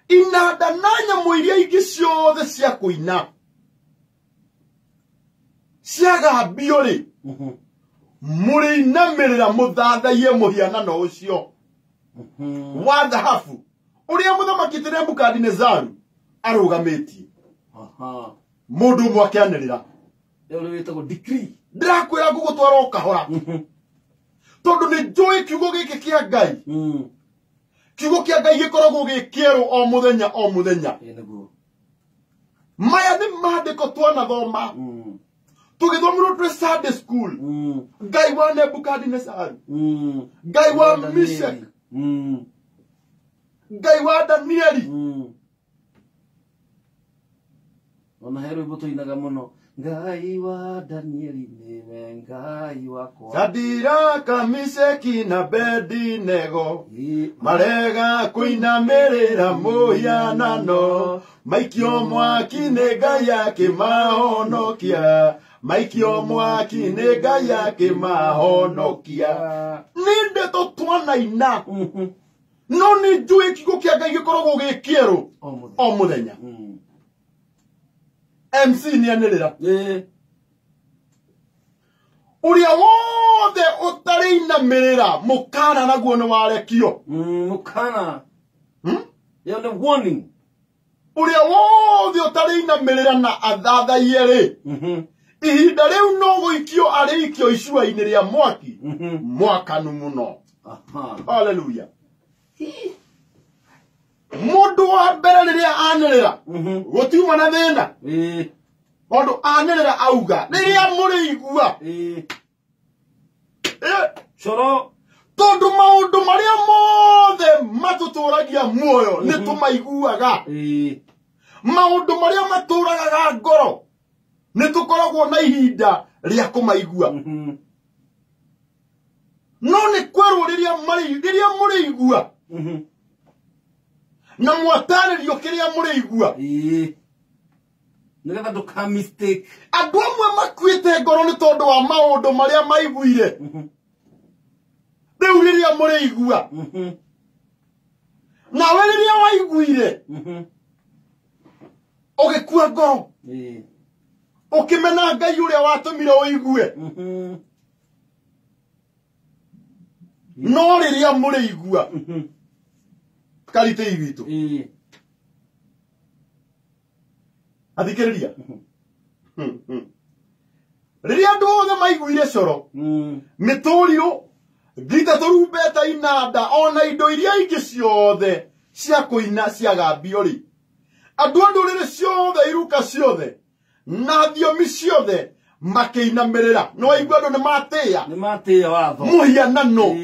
inanda na nyamu iria ingi ciothe cia kuina ciagambio ri murinamirira muthathaie muhianano ucio wa dhahabu uria muthamaki Nebukadnezaru arugamitie mundu umwe akianirira ero witagwo decree ndirakwira gugutwara ukahora tondu ni njui kiugo giki kia Ngai kiugo kia Ngai gikoragwo gikieru o muthenya maya ni maandiko twanathoma tugithomirwo twi Sunday school Ngai wa Nebukadnezaru Ngai wa Meshach Ngai wa Danieli ona hero ibuto inaga muno Ngai wa Danieli niwe Ngai wakwa Shadiraka Meshaki na Abedinego marega kuinamirira muhianano maikio mwaki ni Ngai akimahonokia maikio mwaki ni Ngai akimahonokia ninde to twanaina no ni njui kiugo kia Ngai gikoragwo gikieru o muthenya MC ni anirira uria wothe utariinamirira mukana naguo ni warekio mukana yo the warning uria wothe utariinamirira na athathaie ri ihinda riu no guikio arikio icua-ini ria mwaki mwakanu muno haleluya mundu wa mbere riria anirira gutiuma na thina ondu anirira auga riria murigua coro tondu maundu maria mothe matuturagia muoyo ni tumaiguaga maundu maria maturaga ngoro ni tukoragwo na ihinda ria kumaigua no ni kwerwo riria murigua na mwataririo kiria murigua Nigetha nduka mistake. Andu amwe makuite ngoro ni tondu wa maundu maria maiguire. Riu riria muriigua. Na we riria waiguire. Ugikua ngoro. Ukimena Ngai uria watumire uigue. No riria muriigua. Karite ibitu. Athikiriria. Riria andu othe maiguire coro. Mituriro ngita turumbeta inanda ona indo iria ingi ciothe cia kuina cia gambio ri. Andu ndurire ciothe iruka ciothe na thiomi ciothe makiinamirira. No aigua andu ni matia watho. Muhianano.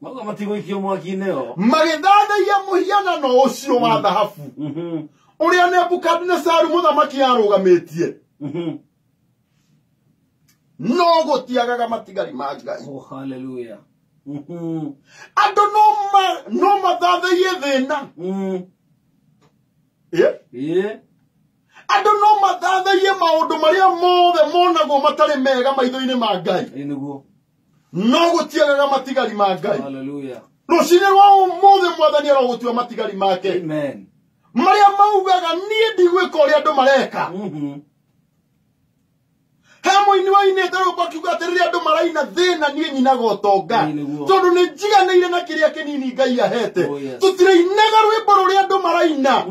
Mago matigoikio mwaki-inĩ o. Magithathaia muhianano ucio wa thahabu. Uria Nebukadnezaru muthamaki arugamitie. No gutiagaga matigari ma Ngai. Oh, hallelujah. Andu no mathathaie thina. Andu no mathathaie maundu maria mothe monagwo matari mega maitho-ini ma Ngai. Niguo. No gutiagaga matigari ma Ngai. Hallelujah. Rucini rwa umuthe Mwathani arogutua matigari make. Amen. Maria maugaga nie ndigwika uria andu mareka. Hamoini wa inete rwo kiuga atiriri andu maraina thina nie nyinaga utonga. Tondu ni njiganire na kiria kinini Ngai ahete. Tutirainaga rwimbo ruria andu maraina.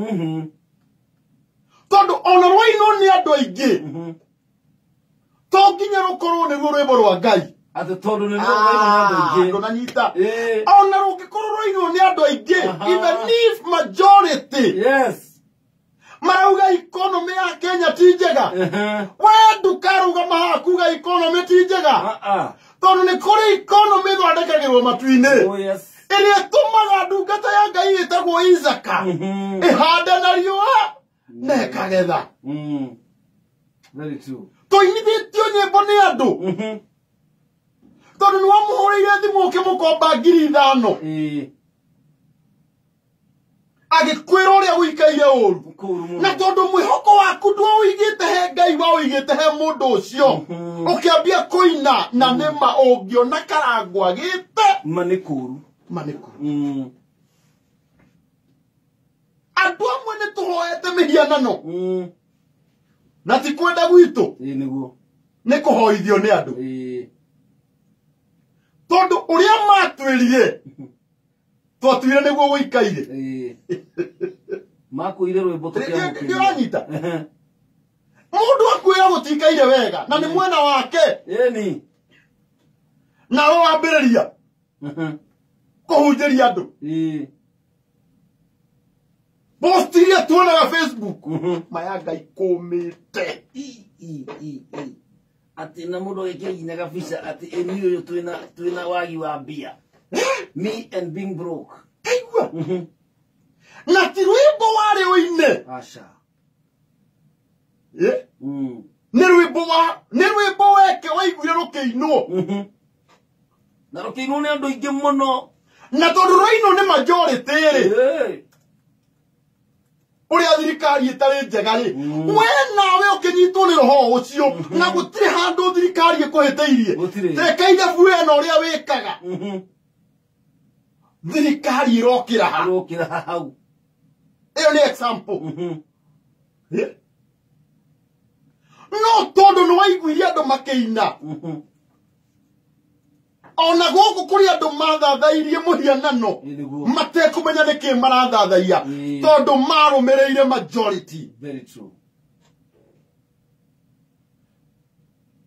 Tondu ona rwaino ni andu aingi. To nginya rukorwo niguo rwimbo rwa Ngai. Ate tondu ni rwaino ndo nanyita. Ona rugikorwo rwaino ni andu aingi. Even if majority. Yes. Marauga economy ya Kenya ti njega. We ndukaruga mahakuga economy ti njega. Tondu ni kuri economy thondekagirwo matu-ini. Oh yes. Iria tumaga ndungata ya Ngai itagwo Izaka. Ihanda na riũa na ikagetha. Very true. Tuinithitio nyĩmbo nĩ andũ. Tondu ni wamuhũrĩire thimũ ũkĩmũkomba 5,000. Agikwira uria guikaire uru. Na tondu mwihoko waku ndu uigite he Ngai wa uigite he mundu ucio. Ukiambia kuina na nema ungiona karangwa gite manikuru. Andu amwe ni tuhoete mihianano. Na ti kwenda gwitu. Niguo. Ni kuhoithio ni andu. Tondu uria matwirire twatuire niguo guikaire. Makuire rwimbo tukiamukire. Ndiranyita. Mundu akwira gutikaire wega na ni mwena wake. Eni. Na ro ambiriria. Kuhunjiria andu. Postiria tuonaga Facebook. Maya Ngai kumite. Ati na mundu agikirina kabisa ati eni yo twina wagi wa mbia. Me and being broke. Aigua. Na ti rwimbo wari uine. Asha. Ni rwimbo weke waiguire rukiinwo. Na rukiinwo ni andu aingi muno. Na tondu rwaino ni majority ri. Uria thirikari itari njega ri. We nawe ukinyitwo ni roho ucio na gutiri handu thirikari ikuhiteirie. Tekeire buena uria wikaga. Thirikari irokira hau. Iyo ni example. No tondu ni waiguire andu makiina. Ona guku kuri andu mathathairie muhianano. Matekumenya niki marathathaia. Tondu marumireire majority. Very true.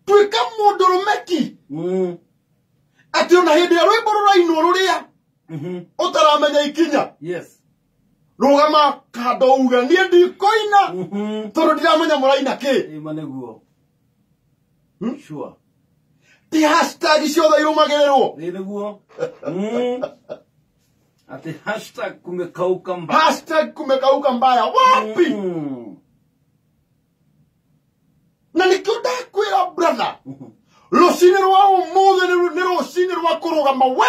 Tuika mundu rumeki. Ati ona hindi ya rwimbo rurainwo ruria. Utaramenya ikinya. Yes. Rugama kando uga nie ndikoina. Tondu ndiramenya muraina ki. Maneguo. Sure. Ti hashtag ciothe irumagirirwo. Niguo. Ati hashtag kumekauka mbaya. Hashtag kumekauka mbaya. Wapi? Na nikio ndakwira brother. Rucini rwa umuthe ni rucini rwa kurugama we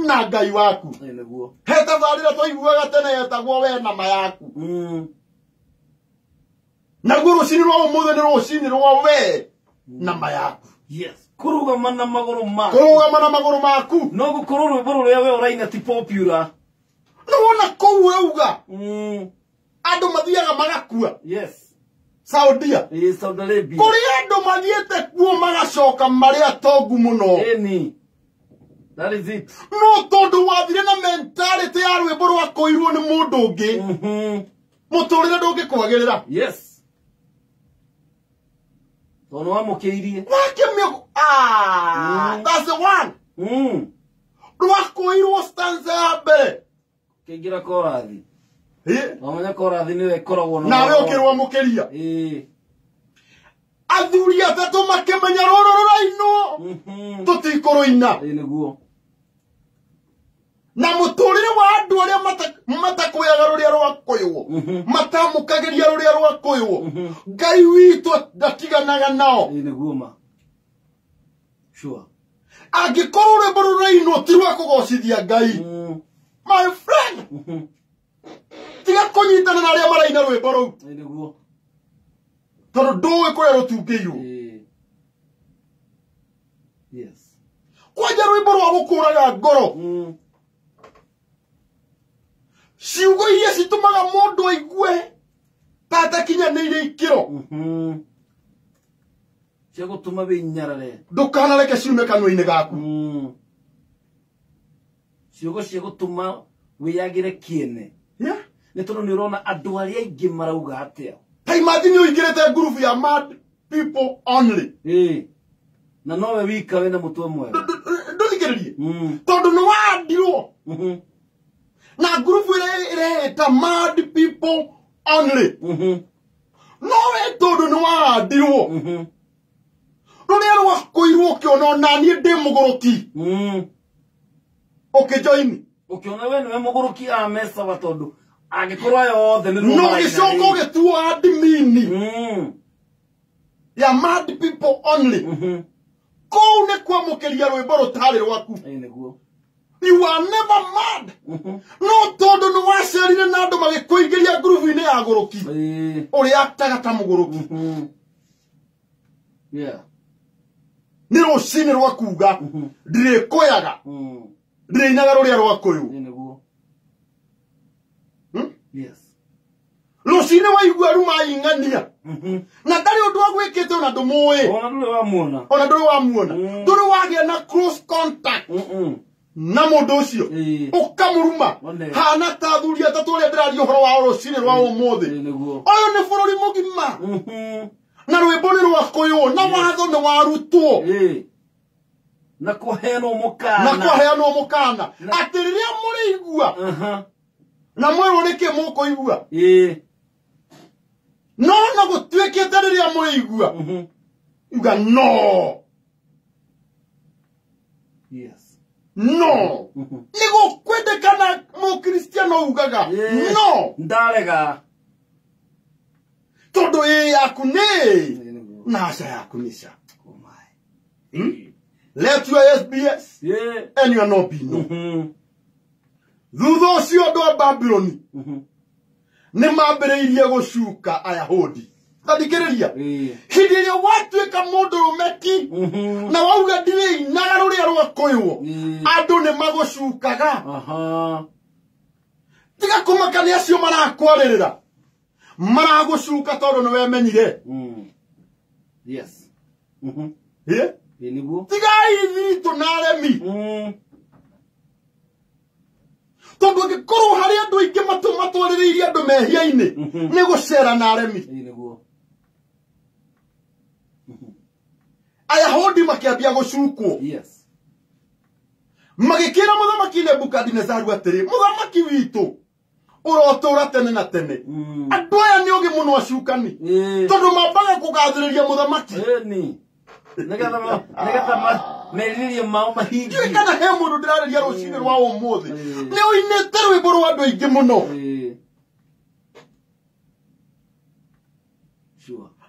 na Ngai waku. Niguo. Heta tharira twaiguaga tene yetagwo we na mayaku. Na guru sini rwa umuthe ni rucini rwa we namba yaku. Yes. Kurugama na maguru maku. Kurugama na maguru maku. No gukorwo buru ria we uraina ti popular. Nona kou uga. Andu mathiaga magakua. Yes. Saudia. Saudi Arabia. Kuri andu mathiete kuo magacoka mari atongu muno. Eni. That is it. No tondu wathire na mentality ya rwimbo rwa koirwo ni mundu ungi. Muturire ndungikwagirira. Yes. Tono amukeirie. Wakemio. That's the one. Rwakoirwo stanza mbere. Kingira korathi. Wamanya korathi niwe koragwo no. Nawe ukirwa mukeria. Athuri atatu makemenya roro ruraino. Tutikuruina. Niguo. Na muturire wa andu aria matakuyaga ruria rwa kuywo. Matamukagiria ruria rwa kuywo. Ngai witu ndatiganaga nao. Niguo ma. Sure. Angikorwo rwimbo ruraino ti rwa kugocithia Ngai. My friend. Tiga kunyitana na aria maraina rwimbo ruu. Niguo. Tondu nduwe kuria rutungiirwo. Yes. Kwanja rwimbo rwa gukuraga ngoro. Ciugo iria citumaga mundu aigue tatakinyanĩire ikiro. Cia gutuma binyarare. Ndukanareke ciume kanua-inĩ gaku. Ciugo cia gutuma wiyagire kiene. Nĩ tondu nĩ urona andu aria aingĩ marauga atia. Ta imagine uingĩrĩte group ya mad people only. Na nowe wika wena mutwe mwega. Ndũthikĩrĩrie. Tondu nĩ wandirwo. Na group ĩreta mad people only. Nowe tondu nĩ wandirwo. Ruria rwakoirwo ũkĩona naniĩ ndĩ mũgũrũki. Ũkĩjoini. Ũkĩona we nĩwe mũgũrũki amesa wa tondu angikorwo yothe nĩ no gĩcoka ũgĩtuo admini. Ya mad people only. Kou nĩ kwamũkĩria rwĩmbo rũtarĩ rwaku. You are never mad. No tondu nĩ wacerire na andũ magĩkũingĩria ngurubu-inĩ ya gũrũki. Ũrĩa aktaga ta mũgũrũki. Nĩ rũcinĩ rwa kuga ndirĩkũyaga. Ndirĩinaga rũrĩa rwa kũyũ. Rũcinĩ waigua ruma ing'ania. Na ndarĩ ũndũ agwĩkĩte ona ndũmũĩ. Ona ndũrĩ wamuona. Ndũrĩ wagĩa na close contact na mũndũ ũcio. Ũkamũruma. Hana ta athuri atatũ ũrĩa ndĩraria ũhoro wao rũcinĩ rwa ũmũthĩ. Ũyũ nĩ bũrũri mũgima. Na rwĩmbo nĩ rwa kũyũ na watho nĩ warutwo. Na kũheanwo mũkana. Na kũheanwo mũkana. Atĩ rĩrĩa mũrĩigua. Na mwĩrwo nĩkĩ mũkũigua. No na gũtuĩkĩte rĩrĩa mũrĩigua. Uga no. Yes. No. Nĩguo kwendekana mũkristiano ugaga. No. Ndarega. Tondu yaku nĩ. Na aca yaku nĩca. Oh my. Let your SBS. And you are not be no. Thutha ũcio andũ a Babyloni. Nĩ mambĩrĩirie gũcuka Ayahudi. Thikĩrĩria. Hĩndĩ ĩrĩa watuĩka mũndũ rũmeki. Na wauga ndirĩinaga rũrĩa rwa kũywo. Andũ nĩ magũcukaga. Tiga kũmakania acio marakwarĩrĩra. Maragũcuka tondũ nĩ wemenyire. Yes. Tigai thitũ na aremi. Tondu angĩkorwo harĩ andũ aingĩ matwarĩrĩirie andũ mehia-inĩ nĩ gũcera na aremi. Ayahudi makĩambia gũcukwo. Magĩkĩra mũthamaki Nebukadinezaru atĩrĩ, mũthamaki witũ ũrotũũra tene na tene. Andũ aya nĩ ũgĩ mũno acukani. Tondũ mambaga kũgathĩrĩria mũthamaki. Nĩgetha merirĩrie mao mahingi. Ndiũĩ kana he mũndũ ndĩrarĩria rũcinĩ rwa ũmũthĩ. Nĩ ũinĩte rwĩmbo rwa andũ aingĩ mũno.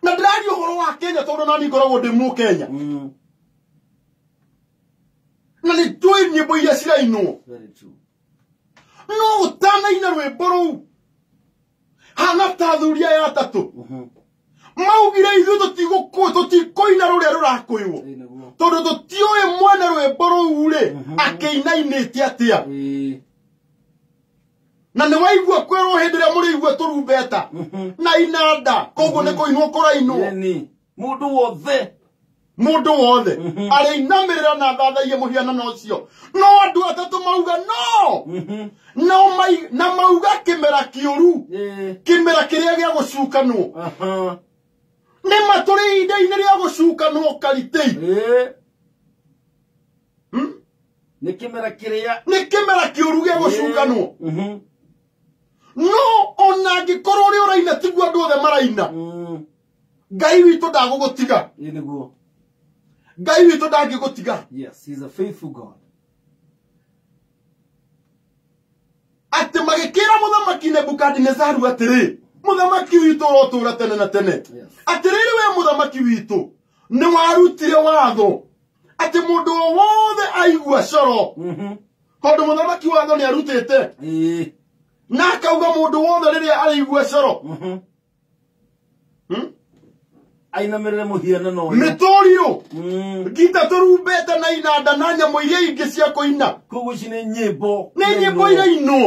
Na ndĩraria ũhoro wa Kenya tondũ nani ngoragwo ndĩ Mũkenya. Na nĩ njũĩ nyĩmbo iria cirainwo. No ũtanaina rwĩmbo rũu hana ta athuri aya atatũ. maugire ithuĩ tũtikoina rũrĩa rũrakũĩrwo tondũ tũtiũĩ mwene rwĩmbo rũu rĩ akĩinainĩte atĩa na nĩ waigua kwĩrwo hĩndĩ ĩrĩa mũrĩigua tũrumbeta na inanda koguo nĩ kũinwo kũrainwo mũndũ wothe arĩinamĩrĩra na thathaie mũhianano ũcio no andũ atatũ mauga no na mauga kĩmera kĩũru kĩmera kĩrĩa gĩa gũcukanwo nĩ matũrĩ ihinda-inĩ rĩa gũcukanwo karitĩ nĩ kĩmera kĩũru gĩa gũcukanwo no ona angĩkorwo ũrĩa ũraina tiguo andũ othe maraina Ngai witũ ndagũgũtiga Ngai witũ ndangĩgũtiga. Yes, he's a faithful God. Atĩ magĩkĩra mũthamaki Nebukadinezaru atĩrĩ mũthamaki witũ ũrotũũra tene na tene atĩrĩrĩ we mũthamaki witũ nĩ warutire watho atĩ mũndũ wothe aigua coro tondũ mũthamaki watho nĩ arutĩte na akauga mũndũ wothe rĩrĩa araigua coro ainamĩrĩre mũhianano ũyũ mĩtũrirũ ngita tũrumbeta na inanda na nyamũ iria ingĩ cia kũina koguo ici nĩ nyĩmbo irainwo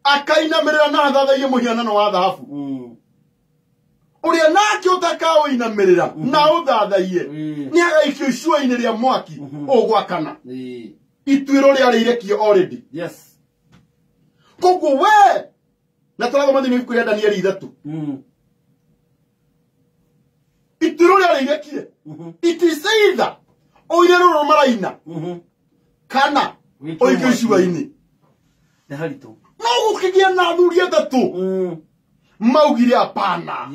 akainamĩrĩra na athathaie mũhianano wa thahabu ũrĩa nake ũtakaũinamĩrĩra na ũthathaie nĩ agaikio icua-inĩ rĩa mwaki ũgwakana ituĩro rĩa rĩirekio already koguo we na tũrathoma thĩinĩ wa ibuku rĩa Danieli 3 ituĩro rĩa rĩirekire it is either ũire rũrũ maraina kana ũikio icua-inĩ nĩ haritũ no gũkĩgĩa na athuri atatũ maugire apana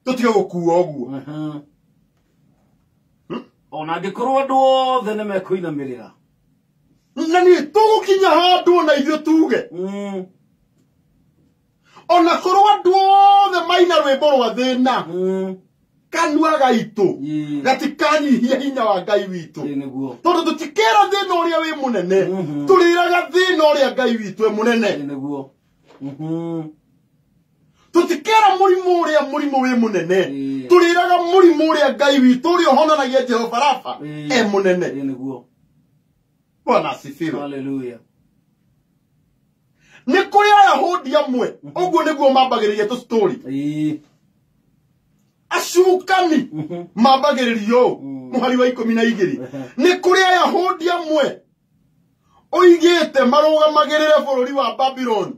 tũtige gũkua ũguo ona angĩkorwo andũ othe nĩ mekũinamĩrĩra na nĩ tũgũkinya handũ ona ithuĩ tuge ona korwo andũ othe maina rwĩmbo rwa thĩna kanua gaitũ gatikanyihia hinya wa Ngai witũ tondũ tũtikera thĩna ũrĩa wĩ mũnene tũrĩraga thĩna ũrĩa Ngai witũ e mũnene tũtikera mũrimũ wĩ mũnene tũrĩraga mũrimũ ũrĩa Ngai witũ ũrĩa ũhonanagia Jehova Rafa e mũnene Bwana asifiwe haleluya nĩ kũrĩ Ayahudi amwe ũguo nĩguo mambagĩrĩria tũstory acukani mambagĩrĩrio mũhari wa 12 nĩ kũrĩ Ayahudi amwe oigĩte marũgamagĩrĩre bũrũri wa Babylon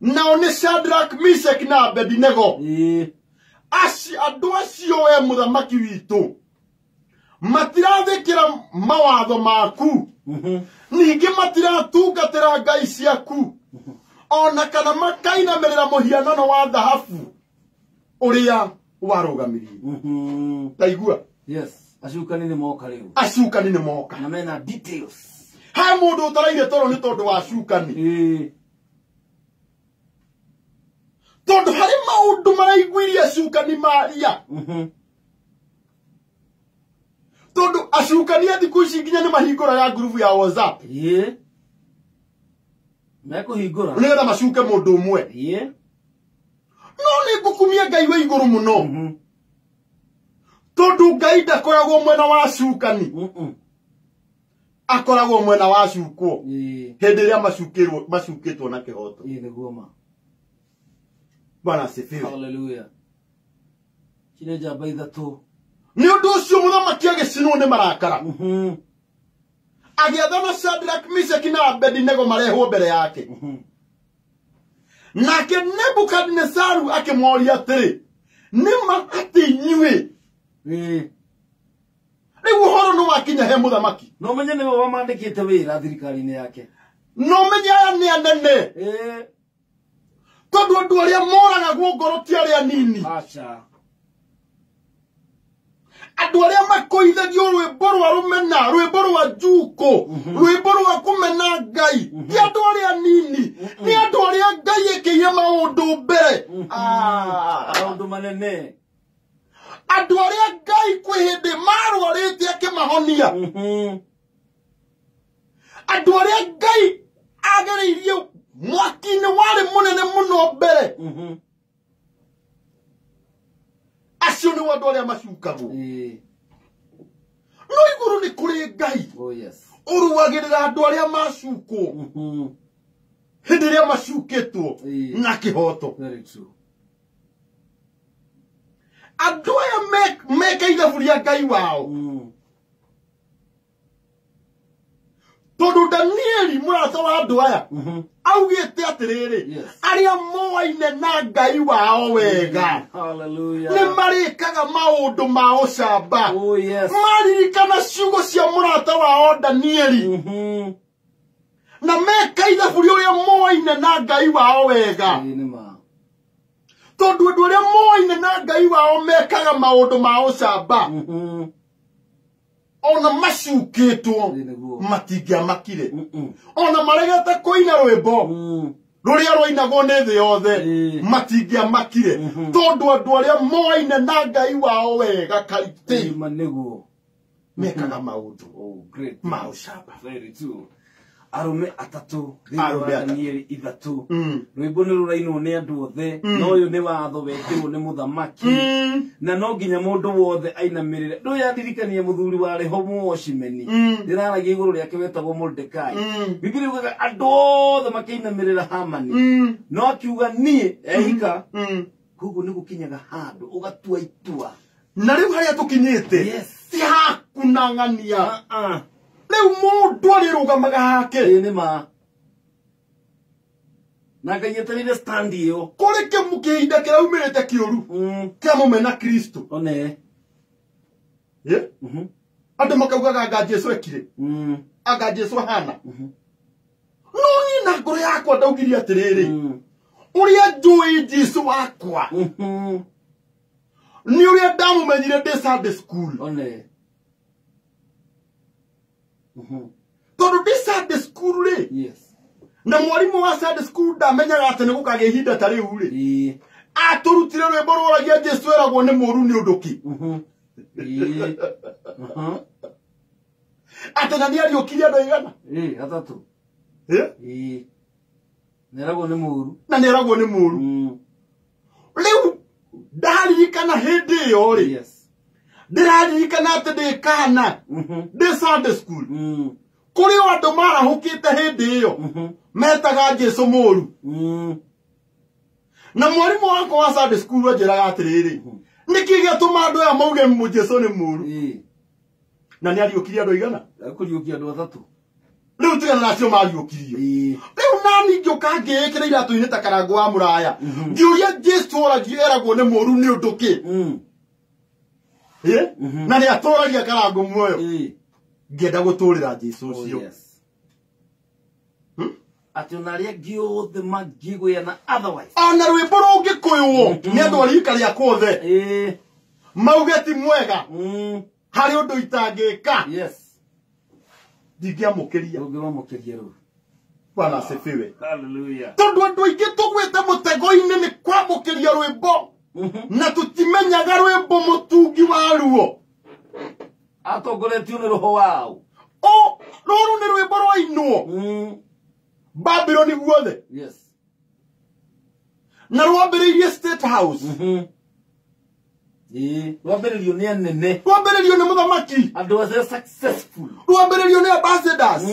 nao nĩ Shadrach, Meshach na Abednego andũ acio we mũthamaki witũ matirathĩkĩra mawatho maku ningĩ matiratungatĩra ngai ciaku ona kana makainamĩrĩra mũhianano wa thahabu ũrĩa warũgamirie taigua acukani nĩ moka rĩu acukani nĩ moka na mena details ha mũndũ ũtaraire toro nĩ tondũ wa acukani tondũ harĩ maũndũ maraiguirie acukani maria tondũ acukani a thikũ ici nginya nĩ mahingũraga ngurubu ya WhatsApp mekũhingũra nĩgetha macuke mũndũ ũmwe no nĩ ngũkumia Ngai wa igũrũ mũno tondũ Ngai ndakoragwo mwena wa acukani akoragwo mwena wa acukwo hĩndĩ ĩrĩa macukĩtwo na kĩhoto Bwana asifiwe haleluya kine njamba ithatũ nĩ ũndũ ũcio mũthamaki agĩcinwo nĩ marakara agĩathana Shadrach, Meshach na Abednego marehwo mbere yake nake Nebukadinezaru akĩmoria atĩrĩ nĩma atĩ inyuĩ rĩu ũhoro nĩ wakinya he mũthamaki no menye nĩwe wamandĩkĩte wĩra thirikari-inĩ yake no menye aya nĩ anene tondũ andũ arĩa moragagwo ngoro ti arĩa nini andũ arĩa makoithagio rwĩmbo rwa rũmena rwĩmbo rwa njuko rwĩmbo rwa kũmena Ngai ti andũ arĩa nini nĩ andũ arĩa Ngai ĩkĩire maũndũ mbere maũndũ manene andũ arĩa Ngai kwĩ hĩndĩ marwarĩte akĩmahonia andũ arĩa Ngai agereirie mwaki-inĩ warĩ mũnene mũno mbere acio nĩ andũ arĩa macukagwo no igũrũ nĩ kũrĩ Ngai ũruagĩrĩra andũ arĩa macukwo hĩndĩ ĩrĩa macukĩtwo na kĩhoto andũ aya meka ithabu rĩa Ngai wao tondũ Danieli mũrata wa andũ aya augĩte atĩrĩrĩ arĩa moaine na Ngai wao wega nĩ marĩkaga maũndũ ma ũcamba maririkana ciugo cia mũrata wao Danieli na meka ithabu rĩrĩa moaine na Ngai wao wega tondũ andũ arĩa moaine na Ngai wao mekaga maũndũ ma ũcamba ona macukĩtwo matingĩamakire ona maregete kũina rwĩmbo rũrĩa rũinagwo nĩ thĩ yothe matingĩamakire tondũ andũ arĩa moaine na Ngai wao wega karite mekaga maũndũ ma ũcamba arume atatu Danieli ithatu rwĩmbo nĩ rũrainwo nĩ andũ othe no ũyũ nĩ watho wekĩrwo nĩ mũthamaki na no nginya mũndũ wothe ainamĩrĩre ndũyandirikanie mũthuri warĩ ho Mwoshimeni ndĩraragia igũrũ rĩake wetagwo Mordekai Biblia yugaga andũ othe makĩinamĩrĩra Hamani no akiuga niĩ ehika koguo nĩ gũkinyaga handũ ũgatua itua na rĩu harĩa tũkinyĩte si hakunang'ania leo mũndũ arĩrũgamaga hake nĩ ma na Ngai eterire stand ĩyo kũrĩ kĩhinda kĩraumĩrĩte kĩũru kĩa mũmena Kristo one andũ makaugaga anga Jesu ekire anga Jesu ahana no niĩ na ngoro yakwa ndaugirie atĩrĩrĩ ũrĩa njũĩ Jesu wakwa nĩ ũrĩa ndamũmenyire ndĩ Sunday school one tondũ ndĩ Sunday school rĩ na mwarimũ wa Sunday school ndamenyaga atĩ nĩ gũkagĩa ihinda ta rĩu rĩ atũrutire rwĩmbo rũragia Jesu eragwo nĩ mũũru nĩ ũndũ ki atĩ na nĩ ariũkirie andũ aigana atatũ neragwo nĩ mũũru na neragwo nĩ mũũru rĩu ndaririkana hĩndĩ ĩyo rĩ ndĩraririkana atĩ ndĩ kana ndĩ Sunday school kũrĩ andũ marahũkĩte hĩndĩ ĩyo metaga Jesu mũũru na mwarimũ wakwa wa Sunday school anjĩraga atĩrĩrĩ nĩkĩ gĩatũma andũ aya mauge Jesu nĩ mũũru na nĩ ariũkirie andũ aigana kũriũkia andũ atatũ rĩu tigana nacio mariũkirie rĩu nani ngĩũka ngĩĩkĩra iratũ-inĩ ta karango wa mũraya ngĩũria Jesu eragwo nĩ mũũru nĩ ũndũ kĩ na nĩ atũragia karango muoyo ngĩenda gũtũrĩra Jesu ũcio atĩ ona arĩa angĩ othe mangĩgwĩa na otherwise ona rwĩmbo rũngĩkũywo nĩ andũ a rika rĩakwa othe mauge ti mwega harĩ ũndũ itangĩka ndingĩamũkĩria rĩu Bwana asifiwe tondũ andũ aingĩ tũgwĩte mũtego-inĩ nĩ kwamũkĩria rwĩmbo na tũtimenyaga rwĩmbo mũtungi waruo atongoretio nĩ roho wao rũrũ nĩ rwĩmbo rwainwo Babyloni guothe na rwambĩrĩirie State House rwambĩrĩirio nĩ anene rwambĩrĩirio nĩ mũthamaki andũ acio successful rwambĩrĩirio nĩ ambassadors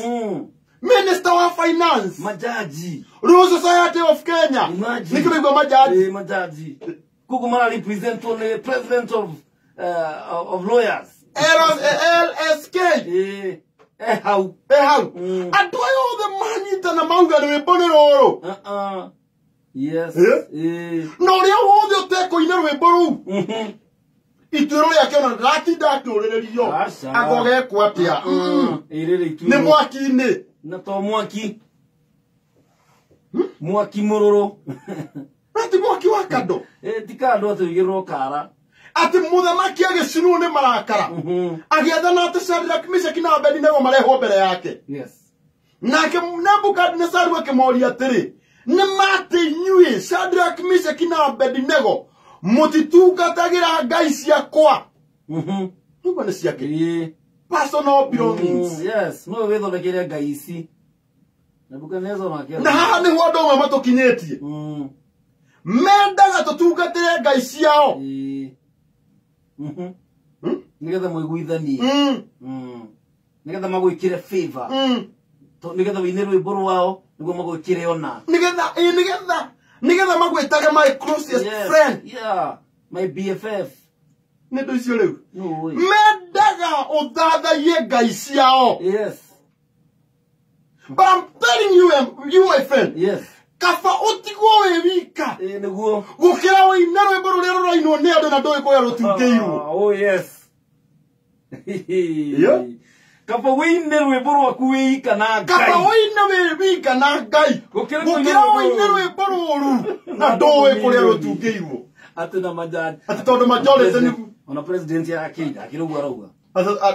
Minister wa Finance majaji Royal Society of Kenya nikĩraigua majaji kugu mara represent the president of lawyers LSK hau andũ aya othe manyitana mauga nĩ rwĩmbo nĩ rũrũ na ũrĩa wothe ũtekũina rwĩmbo rũu ituĩro rĩake ona ndĩratinda akĩũrĩrĩrio agogekwo atĩa nĩ mwaki-inĩ na to mwaki mwaki mũrũrũ ati mwaki wa kando ti kando atũigĩrĩrwo kara ati mũthamaki agĩcinwo nĩ marakara agĩathana atĩ Shadrach, Meshach na Abednego marehwo mbere yake nake Nebukadnezar akĩmoria atĩrĩ nĩ matĩ inyuĩ Shadrach, Meshach na Abednego mũtitungatagĩra ngai ciakwa nĩguo nĩ ciake personal belongings no wĩthondekere ngai ici na haha nĩho andũ amwe matũkinyĩtie mendaga tũtungatĩre ngai ciao nigetha muiguithanie nigetha magwikire favor nigetha wine rwimbo rwao niguo magwikire ona nigetha magwitaga my closest friend. Yeah, my BFF. Nä ndå icio rä u No way. mendaga å thathaie ngai ciao. Yes. But I'm telling you my friend, Yes. kaba å tigwo wä wika Niguo. gå kä ra wä ine rwä mbo rå rä a rå rainwo nä andå na ndå ä kå ya rå tungä irwo. Oh yes. Yeah. Kaba wine rwimbo rwaku wika na kaba ngai. wä ine wä wika na ngai gå Gũkĩra kä ra wä ine rwä mbo rå ru na ndå ä kå rä a rå tungä irwo. Ati na majaji. Ati tondå majority nä Ona president ya Kenya akirugwa rauga.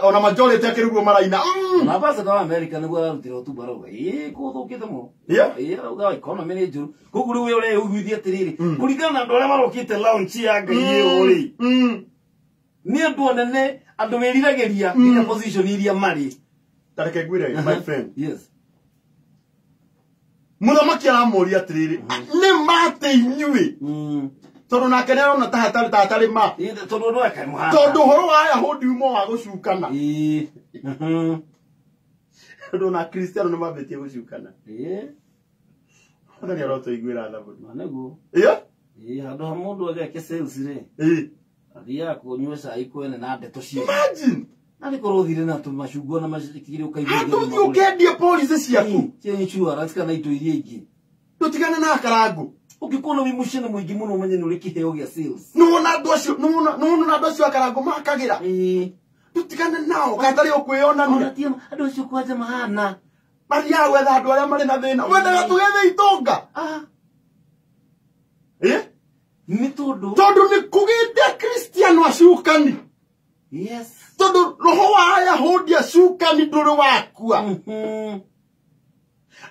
ona majority akä rä guo maraina. Na basa kwa America niguo arutire utumba rauga. Ko thukite mo. Rauga economy ni njuru. Koguo riu ure uguithia atiriri. Kuringana na andu aria marokite launch ya ngai iyo ri. Ni andu onene andu wiriragiria nginya position iria mari. Tareke ngwire my friend. Yes. Muthamaki aramuria atiriri nä mate inyuä tondå nake nä arona ta hatarä ma Tondu ndo aka muhanda. tondå å horo wa ayahudi umo wa gå cukana tondå na Kristiano nä mambä tie gå cukana nä arotå iguä ra thabå Maneguo. Handu ha mundu ageke sales ri. Athia kunyua cai kwene na ndeto cio. imagine Nani korothire na tumacungwa na macikire ukaigithia. andå thiä å kendie policy ciaku Cie insurance kana indo iria ingĩ. ndå tigane na karangå Ukikuona wi mucene muingi muno umenye ni uri kiheo gia sales. nä wona andå acio a karangå makagä ra ndå tigane nao gatarä å kwä onania Onatia andu acio kwanja mahana. mathiaga gwetha andå arä a marä na thä na wendaga tå gethe itånga Ni tondu. tondå nä kå gä te Kristiano acukani Yes. tondå roho wa ayahudi acukani ndå rä wakua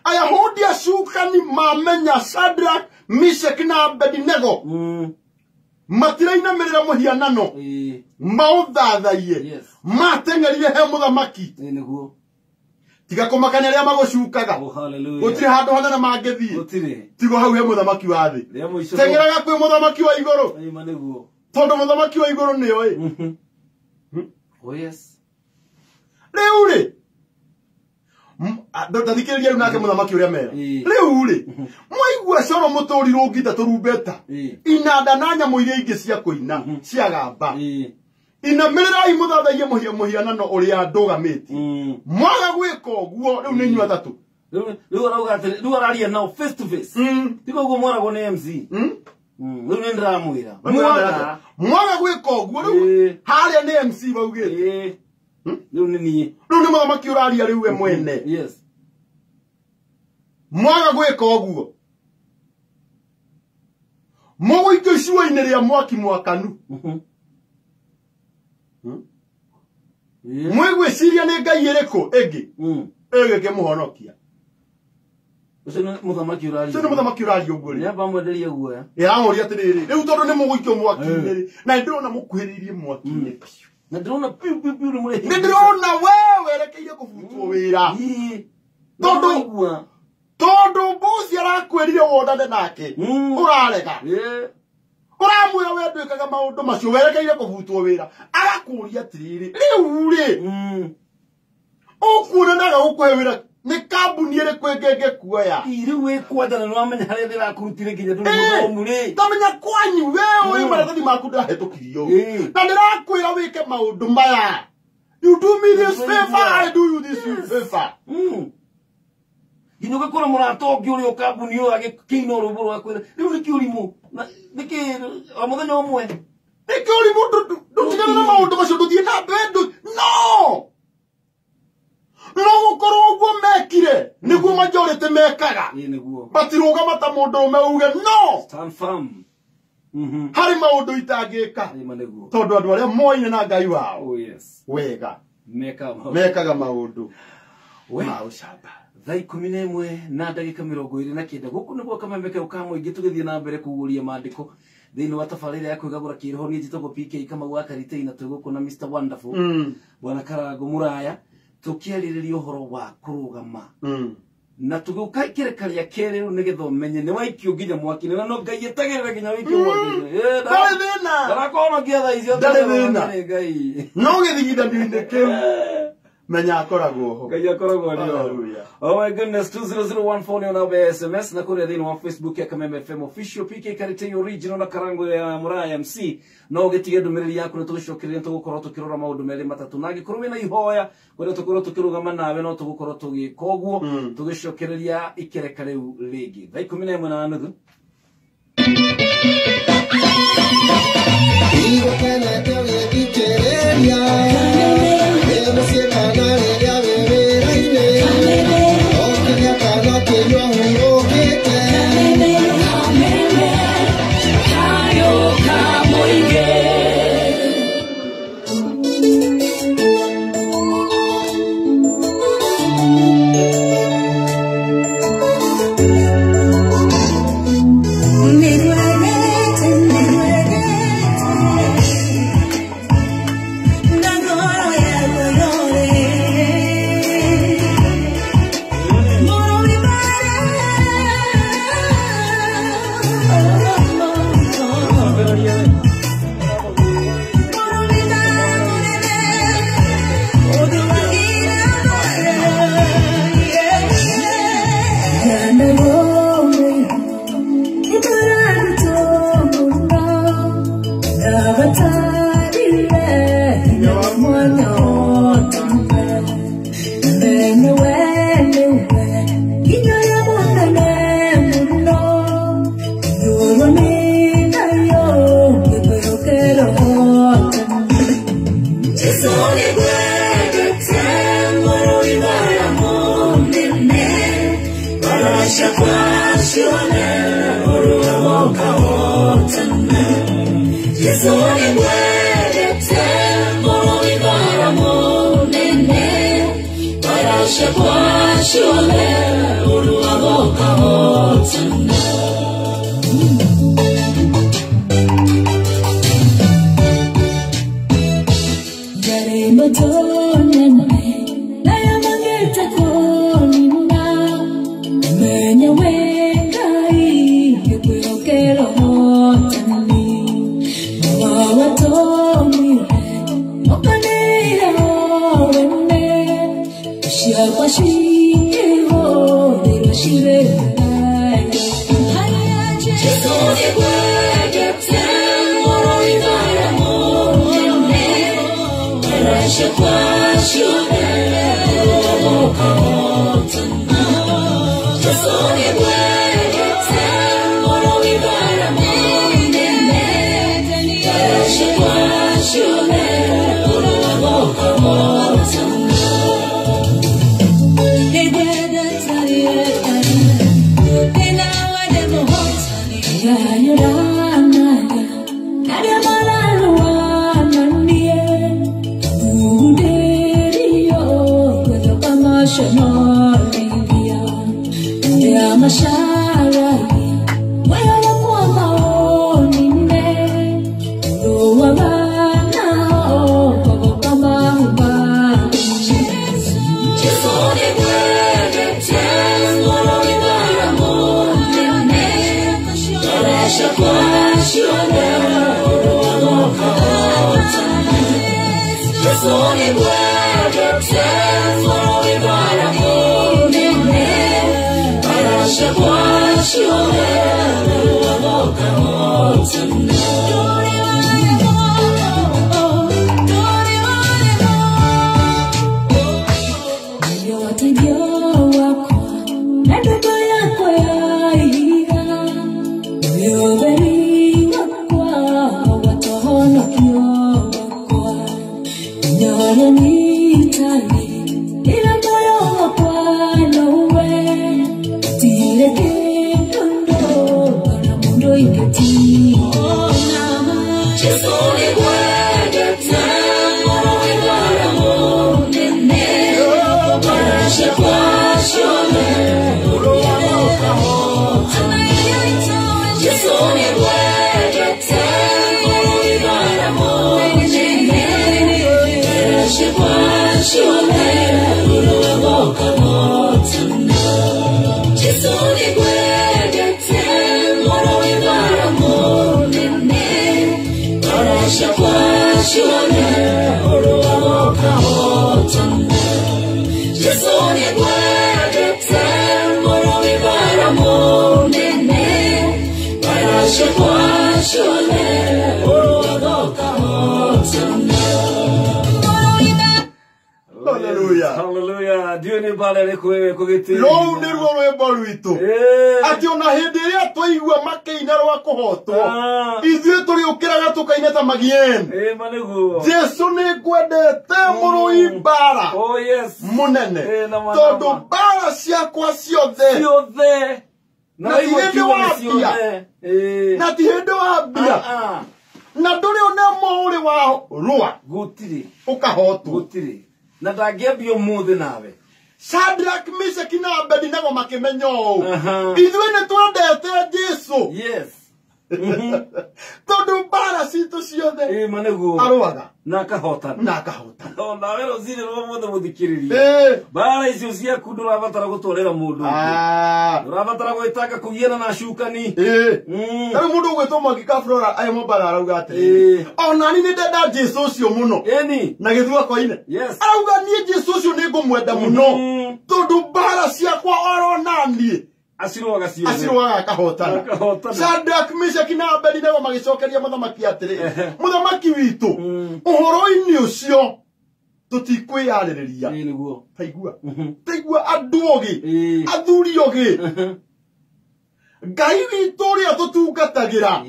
ayahudi acukani mamenya Shadrach, Meshach na Abednego matirainamä rä ra må hianano maå thathaie Yes. mateng'erire he må thamaki Niguo. tiga kå makania rä a magå cukaga Oh hallelujah. gå tirä handå hanene mangä thiä Gutire. tigo hau he må thamaki wa thä Ria muico. teng'eraga kwä må thamaki wa igå rå Ai maneguo. tondå må thamaki wa igå rå nä oä Oh yes. rä u rä ndathikä rä ria rä u nake må thamaki å rä a mera rä u rä mwaigua coro må tå ri rå ngita tå rumbeta inanda na nyamå iria ingä cia kå ina ciagamba inamä rä rai må thathaie må hianano å rä a ndå gamä tie mwaga gwä ka å guo rä u nä inyuä athatå Riu arauga atiri riu araria nao face to face. Tiko guo mwaragwo ni MC. Riu ni ndiramwira. mwaga gwä ka å guo rä u harä nä MC baugä Riu ni nie. rä u nä må thamaki å raria rä u we mwene Yes. mwaga gwä ka å guo må gå ingä cua-inä rä a mwaki mwakanu mwä gwä ciria nä ngai ä rä kå ä ngä ä gä kä må honokia Ucio ni muthamaki uraria. cio nä må thamaki å raria å guo Ni rä amba mwenderia guoya. ä rä atä rä rä rä u tondå nä må gå ikio mwaki-inä rä na nä ndä rona må kuhä rä irie mwaki-inä Na ndirona piu piu piu ni muri. nä ndä rona we werekeire kå butwo wä ra tondå mbuci arakwä rire wondane nake å rarega å ramwä ra we ndwä kaga maå ndå macio werekeire kå butwo wä ra agakå ria atä rä rä rä u rä å kuonanaga gå kå he wä ra nä kambuni ä rä kå ä ngä kuoya Riu wi kwanja na nwamenya haria ndirakurutire nginya nduri muthomu ri. tamenya kwanyu we å maratathi maku ndahetå kirio na ndä rakwä ra wä ke maå ndå maya you do me this favor I do you this favor Nginya ugikora murata ungi uri ukambuni uyu agikiina urumbu rwakwira riu niki urimu niki o muthenya umwe nä kä å rimå ndå tigana na maå ndå macio ndå thiä na mbendå no gå korwo å guo mekire nä guo majority mekaga niguo matirå gama ta må ndå å me uge no stand firm harä maå ndå itangä ka ima niguo tondå andå arä a moine na ngai wao oh yes wega mekaga maå ndå we ma å camba thaa 11 na ndagika 29 guku niguo kameme kau ka muingi tugithie na mbere kuguria mandiko thiini wa tabarĩra ya kwĩgagũra kĩroho niĩ njĩtagwo PK Kamau wa Karitĩi na twĩgũkũ na Mr Wonderful bwana Karango Muraya tũkĩarĩrĩria ũhoro wa kũrũgama na tuguka ikerekeria kere nigetho menye ni waikio nginya mwaki ni no ngai etagerera nginya waikio mwaki ndari thina ndarakono ngietha icio ndari thina ngai no githigithanio-inĩ kĩu menya akoragwo ho ngai akoragwo ari oh my goodness 20014 na SMS na kuri thini wa Facebook ya Kameme FM official PK Karite original na Karango ya Muraya MC no getige ndumiriri yaku ni tugucokereria tugukorwo tukirora maundu meri matatu na gikorwo na ihoya kuri tukorwo tukirugama nawe no tugukorwo tugikoguo tugicokereria ikereka riu rigi thaa 11 na nuthu She Hallelujah. Hallelujah. Dieu ni balere kugiti. Lo ni ruo rwito. Ati ona hindi ria twaigua makeina rwa kuhotwo. Ithuĩ tũrĩ ũkĩraga tũkainata magien. Maneguo. Jesu ni ngwendete mũrũi mbara. Oh yes. Munene. Tondũ mbara ciakwa ciothe. Ciothe. Na ti hĩndĩ wa mbia. Na ti hĩndĩ wa mbia. Na ndũrĩ ona mũũrĩ wa rũa. Gũtirĩ. Ũkahotwo. Gũtirĩ. Na ndangĩambia ũmũthĩ nawe. Shadrach, Meshach na Abednego makĩmenya ũũ. Ithuĩ nĩ twendete Jesu. Yes. Tondũ mbara citũ ciothe maneguo arũaga na akahotana. Na akahotana. Nawe rũcinĩ rwa mũthĩ mũthikĩrĩria. Mbara icio ciaku ndũrabatara gũtwarĩra mũndũ ũngĩ. Ndũrabatara gwĩtanga kũgiana na cukani. Rĩu mũndũ ũgwĩtwo Mwangi Kabura ayo mbara arauga atĩrĩrĩ. Ona niĩ nĩndenda Jesu ũcio mũno. Na gĩthua koine. Arauga niĩ Jesu ũcio nĩngũmwenda mũno. Tondũ mbara ciakwa orona niĩ. Asiroaga akahotana. Shadrach, Meshach na Abednego magĩcokeria mũthamaki atĩrĩ. Mũthamaki witũ, ũhoro-inĩ ũcio tũtikwĩyarĩrĩria. Taigua. Taigua andũ ogĩ. Athuri ogĩ. Ngai witũ ũrĩa tũtungatagĩra.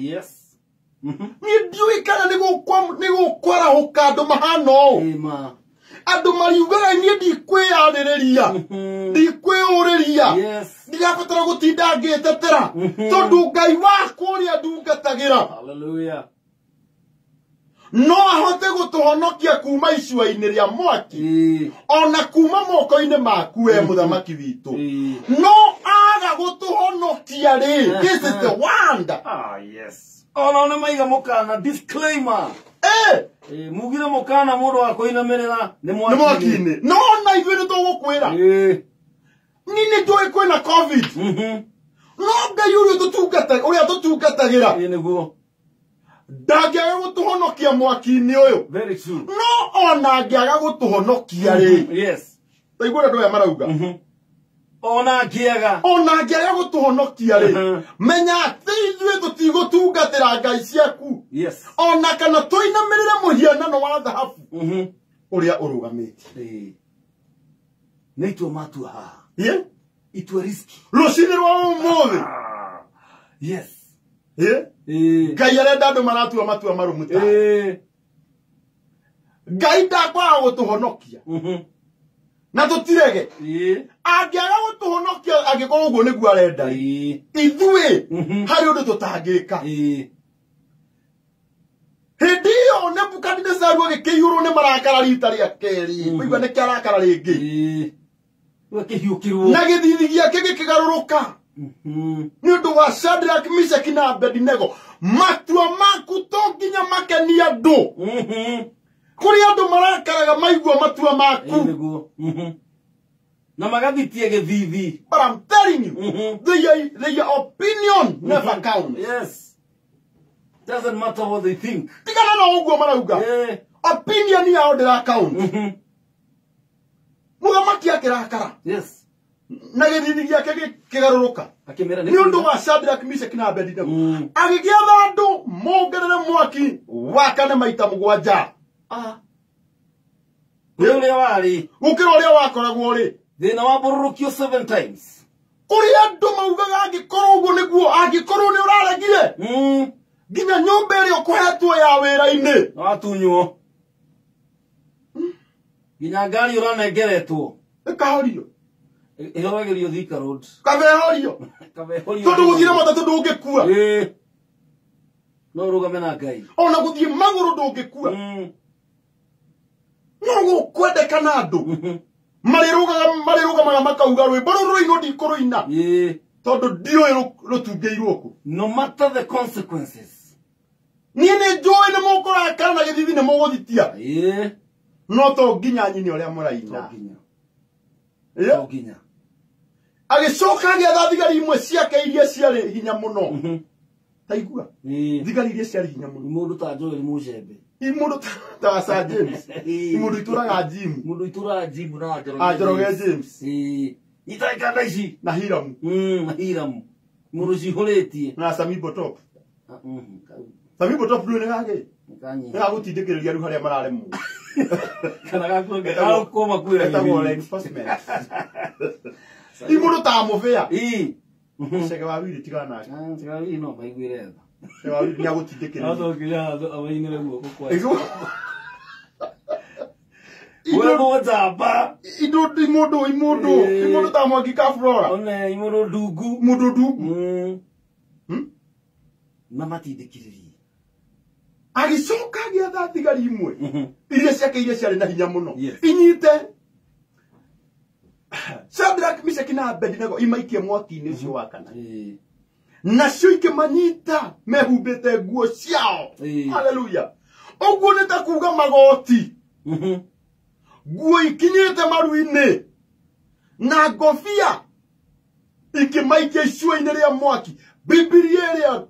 Niĩ ndiũĩ kana nĩgũkwarahũka andũ mahana ũũ. Andũ mariugaga niĩ ndikwĩyarĩrĩria. Ndikwĩyũrĩria. Ndigabatara gũtinda ngĩtetera. Tondũ Ngai wakwa ũrĩa ndungatagĩra. Hallelujah. No ahote gũtũhonokia kuma icua-inĩ rĩa mwaki. Ona kuma moko-inĩ maku we mũthamaki witũ. No aga gũtũhonokia rĩ. This is the wonder. Yes. Ona maiga mũkana disclaimer. Mugire mũkana mũndũ wa kũinamĩrĩra nĩ mwaki-inĩ. No na ithuĩ nĩ tũgũkwĩra. Ni nĩ tũĩ kwĩna COVID. No Ngai ũrĩa tũtungatagĩra. Nĩguo. Ndangĩaga gũtũhonokia mwaki-inĩ ũyũ. Very true. No ona angĩaga gũtũhonokia rĩ. Yes. Taigua andũ aya marauga. Ona angĩaga gũtũhonokia rĩ. Menya atĩ ithuĩ tũtigũtungatĩra ngai ciaku. Yes. Ona kana tũinamĩrĩre mũhianano wa thahabu. Ũrĩa ũrũgamĩte. Nĩ itua matua haha. Itua riski. Rũcinĩ rwa ũmũthĩ. Yes. Ngai arenda andũ maratua matua marũmu ta. Ngai ndakwaga gũtũhonokia. Na tũtirege. Angĩaga gũtũhonokia angĩkorwo ũguo nĩguo arenda. Ithuĩ harĩ ũndũ tũtangĩka. Hĩndĩ ĩyo Nebukadinezaru agĩkĩihũrwo nĩ marakara rita rĩa kerĩ. Kũigua nĩ kĩarakara rĩngĩ. Na gĩthithi gĩake gĩkĩgarũrũka. Nĩ ũndũ wa Shadrach, Meshach na Abednego. Matua maku to nginya makenia andũ. Kuri andũ marakaraga maigua matua maku. Na magathĩtie gĩthithi. But I'm telling you, their opinion never counts. Yes. Doesn't matter what they think. Tigana na ũguo marauga. Opinion yao ndĩra count. Mũthamaki akĩrakara. Yes. Na gĩthithi gĩake gĩkĩgarũrũka. Nĩ ũndũ wa Shadrach, Meshach na Abednego. Agĩgĩatha andũ mongerere mwaki wakane maita mũgwanja. Gũkĩra ũrĩa wakoragwo rĩ. Thĩna wambũrũrũkio 7 times. Kũrĩa andũ maugaga angĩkorwo ũguo nĩguo angĩkorwo nĩ ũraregire. Nginya nyũmba ĩrĩa ũkũhetwo ya wĩra-inĩ. Watunywo. Nginya ngari ũranengeretwo. Ĩkahorio. Ĩhoragĩrio Thika Road. Kabehorio. Tondũ gũthiĩ matatũ ndũngĩkua. No ũrũgame na Ngai. Ona gũthiĩ magũrũ ndũngĩkua. No gũkwendekana andũ. Marĩrũgamaga makauga rwĩmbo rũrũ ndikũrũina. Tondũ ndiũĩ rũtungĩirwo kũ. No matter the consequences. Niĩ nĩ njũĩ nĩ mũkũrakara na gĩthithi nĩ mũgũthitia. No to nginya nyine ũrĩa mũraina. To nginya. Agĩcoka agĩetha thigari imwe ciake iria ciarĩ hinya mũno. Taigua. Thigari iria ciarĩ hinya mũno. Mũndũ ta Joel Mũcembe. Imundu ta Sir James. Imundu ituraga Jim. Mundu itura Jim na Ajoroge James. Itaikanda ici. Na Hiramu. Na Hiramu. Mundu cihoretie. Na Samibo Top. Samibo Top ndu ngage. Nga gutindikiriria ru haria mararemu. Kana gakuonga koma kwira. Eta wole enforcement. Imundu ta muvea. Sege wa wili tigana. Sege wa wili no maigwire. Sege wa wili nya gutindikiriria. Ato kira abainire guoko kwa. Imundu zaba. Imundu ta mwagika Flora. Ona imundu dugu. Mundu dugu. Mama tindikiriria. Agicoka giatha thigari imwe. Iria ciake iria ciarĩ na hinya muno. Inyite Shadrach, Meshach na Abednego imaikie mwaki-inĩ ũcio wa kana. Nacio ikĩmanyita mehumbĩte nguo ciao. Hallelujah. Ũguo nĩ ta kuuga magoti. Nguo ikinyĩte maru-inĩ. Na ngobia ikĩmaikia icua-inĩ rĩa mwaki. Bibilia ĩrĩa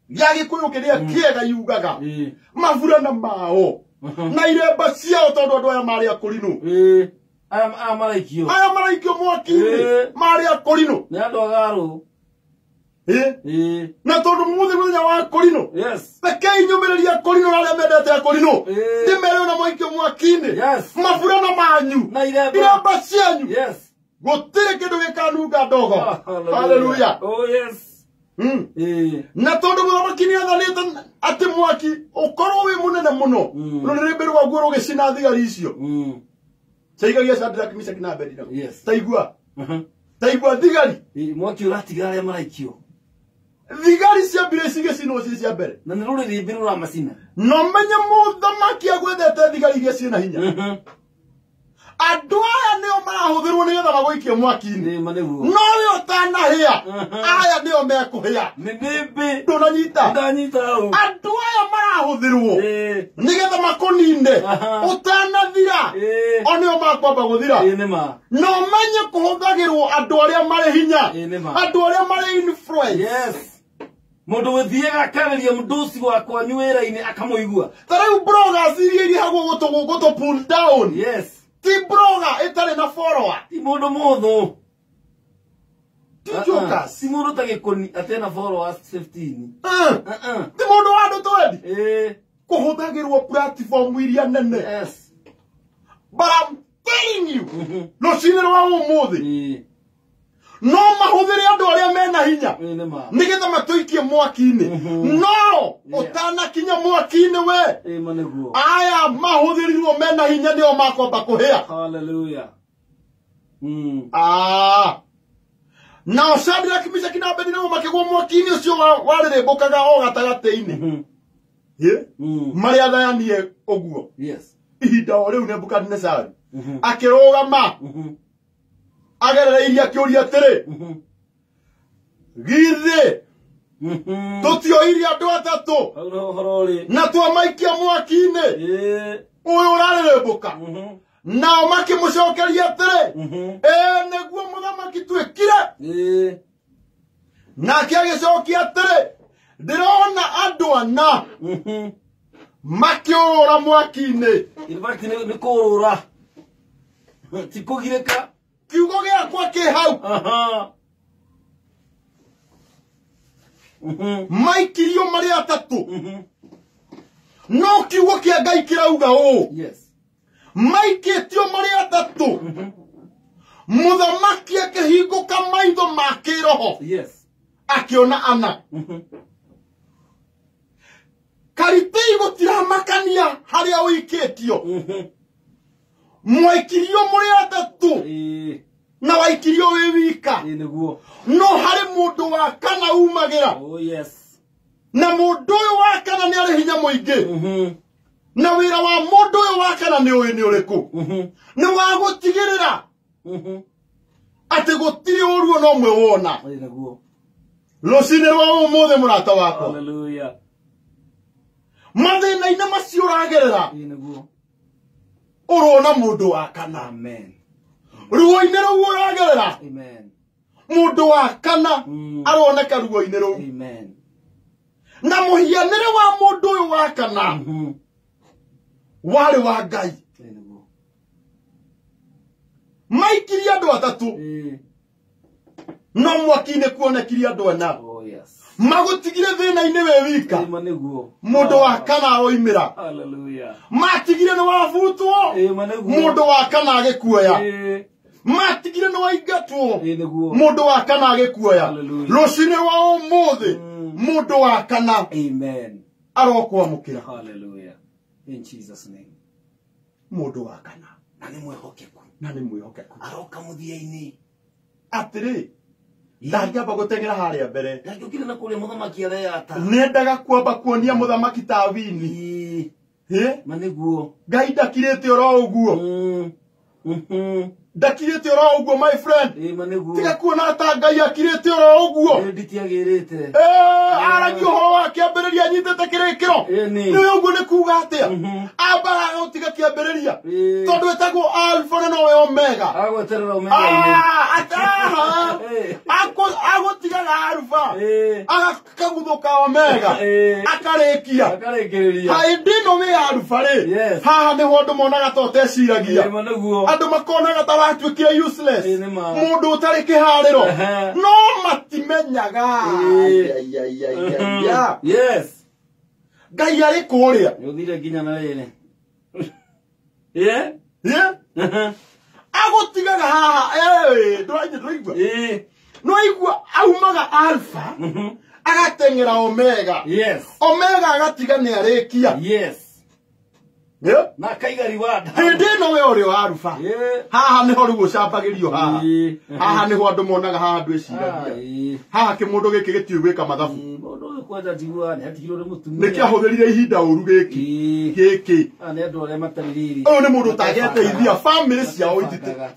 ya Gĩkũyũ kĩrĩa kĩega yugaga maburana mao na iremba ciao tondũ andũ aya marĩ akũrinũ. Aya maraikio mwaki-inĩ marĩ akũrinũ. Nĩ andũ agarũ. Na tondũ mũthenya wa akũrinũ. Rekei nyũmĩrĩrie akũrinũ na arĩa mendete akũrinũ. Ndĩmere ona mwaikio mwaki-inĩ. Maburana manyu na iremba cianyu. Gũtirĩ kĩndũ gĩkanunga ndogo. Hallelujah. Na tondũ mũthamaki nĩ athanĩte atĩ mwaki ũkorwo wĩ mũnene mũno rũrĩrĩmbĩ rwaguo rũgĩcina thigari icio. Caigagia Shadrach, Meshach na Abednego. Taigua thigari. Mwaki ũratiga arĩa maraikio. Thigari ciambire cigĩcinwo ciĩ cia mbere. Na nĩ rũrĩrĩmbĩ rũramacina. No menye mũthamaki agwethete thigari iria ciĩ na hinya. Andũ aya nĩo marahũthĩrwo nĩgetha magũikie mwaki-inĩ. No we ũtanahĩa. Aya nĩo mekũhĩa. Ndũnanyita. Andũ aya marahũthĩrwo nĩgetha makũninde. Ũtanathira. O nĩo makwamba gũthira. No menye kũhũthagĩrwo andũ arĩa marĩ hinya. Andũ arĩa marĩ influence. Mundu withiega akarĩria mũndũ ũcio wakwa nyuĩra-inĩ akamũigua. Tarĩu bloggers iria irihagwo gũtũ pull down. Ti blogger itarĩ na follower. Ti mũndũ mũthũ. Ti jokers. Si mũndũ ta Gĩkũni atena followers 15. Ti mũndũ wa andũ 20. Kũhũthagĩrwo platform iria nene. But I'm telling you. Rũcinĩ rwa ũmũthĩ. No mahũthĩre andũ arĩa mena hinya. Nĩgetha matũikie mwaki-inĩ. No ũtanakinya mwaki-inĩ we. Aya mahũthĩrirwo mena hinya nĩo makwamba kũhĩa. Hallelujah. Nao Shadrach, Meshach na Abednego makĩgwa mwaki-inĩ ũcio warĩrĩmbũkaga o gatagatĩ-inĩ. Marĩ athayanie ũguo. Ihinda o rĩu Nebukadnezari akĩrũgama agerereirie akĩũria atĩrĩ, githĩ tũtioirie andũ atatũ na twamaikia mwaki-inĩ ũyũ ũrarĩrĩmbũka? Nao makĩmũcokeria atĩrĩ, nĩguo mũthamaki twĩkire. Nake agĩcokia atĩrĩ, ndĩrona andũ ana makĩũrũra mwaki-inĩ. Nĩ kũũrũra ti kũgirĩka. Kiugo gĩakwa kĩ hau. Maikirio marĩ atatũ. No kiugo kĩa Ngai kĩrauga ũũ. Maikĩtio marĩ atatũ. Mũthamaki akĩhingũka maitho ma kĩroho. Akĩona ana. Karitĩ gũtiramakania harĩa ũikĩtio. Mwaikirio mũrĩ atatũ. Na waikirio wĩ wika. No harĩ mũndũ wa kana umagĩra. Na mũndũ ũyũ wa kana nĩ arĩ hinya mũingĩ. Na wĩra wa mũndũ ũyũ wa kana nĩ ũyũ nĩ ũrĩkũ? Nĩ wa gũtigĩrĩra atĩ gũtirĩ ũru ona ũmwe wona. Rũcinĩ rwa ũmũthĩ mũrata wakwa. Mathĩna-inĩ macio ũragerera. Ũrona mũndũ wa kana. Ruo-inĩ rũu ũragerera. Mũndũ wa kana aroneka ruo-inĩ rũu. Na mũhianĩre wa mũndũ ũyũ wa kana Warĩ wa Ngai. Maikirie andũ atatũ. No mwaki-inĩ kuonekirie andũ ana. Magutigire thĩna-inĩ we wika. Mũndũ wa kana oimĩra. Hallelujah. Matigire nĩ wabutwo. Mũndũ wa kana agĩkuoya. Matigire nĩ waingatwo. Mũndũ wa kana agĩkuoya. Rũcinĩ rwa ũmũthĩ. Mũndũ wa kana. Amen. Arokwamũkĩra. Hallelujah. In Jesus' name. Mũndũ wa kana. Na nĩ mwĩhokeku. Aroka mũthia-inĩ. Atĩrĩ. Ndangĩamba gũteng'era harĩa mbere. Ndangĩũkire na kũrĩa mũthamaki areyata. Nendaga kwamba kuonia mũthamaki ta wini. Manĩguo. Ngai ndakirĩte oro ũguo. Ndakirĩte oro ũguo my friend. Manĩguo. Tiga kuona ta Ngai akirĩte oro ũguo. Nditiagĩrĩte. Aragia ũhoro wa kĩambĩrĩria anyitĩte kĩrĩkĩro. Nĩ ũguo nĩ kuuga atĩa. Ambaga gũtiga kĩambĩrĩria. Tondũ etagwo Alpha na nowe Omega. Agweterera Omega. Agũtigaga Alpha. Akaguthũka Omega. Akarĩkia. Hĩndĩ ĩno wĩ Alpha rĩ. Haha nĩho andũ monaga ta ũteciragia. Andũ makonaga ta watuĩkire useless. Mũndũ ũtarĩ kĩharĩro. No matimenyaga. Yes. Ngai arĩ kũrĩa. Nĩũthire nginya na rĩrĩ. Agũtigaga haha. Ndũraigua. Nĩwaigua aumaga Alpha. Agateng'era Omega. Yes. Omega agatiga nĩ arĩkia. Yes. Na kaiga riwanda. Hĩndĩ ĩno we ũrĩ wa Alpha. Haha nĩho rĩu ũcambagĩrio haha. Haha nĩho andũ monaga haha andũ eciragia. Haha kĩmũndũ gĩkĩ gĩtiũĩ gwĩka mathabu. Mũndũ ũyũ kwanja njiguaga nĩ atigirwo nĩ mũtumia. Nĩkĩahũthĩrire ihinda ũru gĩkĩ. Nĩ andũ arĩa matarĩ riri. Ũyũ nĩ mũndũ ũtangĩteithia.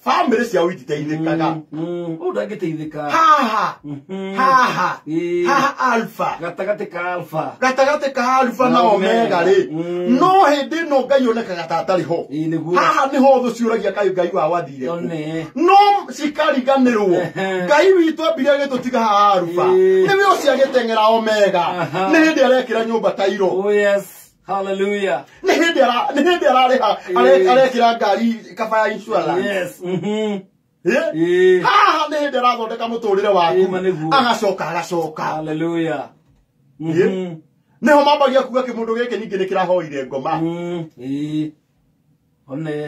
Bamĩrĩ ciao ititeithĩkaga. Ũyũ ndangĩteithĩka. Haha Alpha. Gatagatĩ ka Alpha na Omega rĩ. No hĩndĩ ĩno Ngai onekaga ta atarĩ ho. Haha nĩho thũ ciũragia Ngai wao athire. No cikariganĩrwo. Ngai witũ ambire agĩtũtiga haha Alpha. Nĩwe ũcio agĩteng'era Omega. Nĩ hĩndĩ arekĩra nyũmba Tairo. Oh yes. Hallelujah. Nĩ hĩndĩ ararĩha arekĩra ngari kaba ya insurance. Yes. Haha nĩ hĩndĩ arathondeka mũtũrĩre waku. Agacoka. Hallelujah. Nĩho mambagia kuga kĩmũndũ gĩkĩ ningĩ nĩ kĩrahoire ngoma.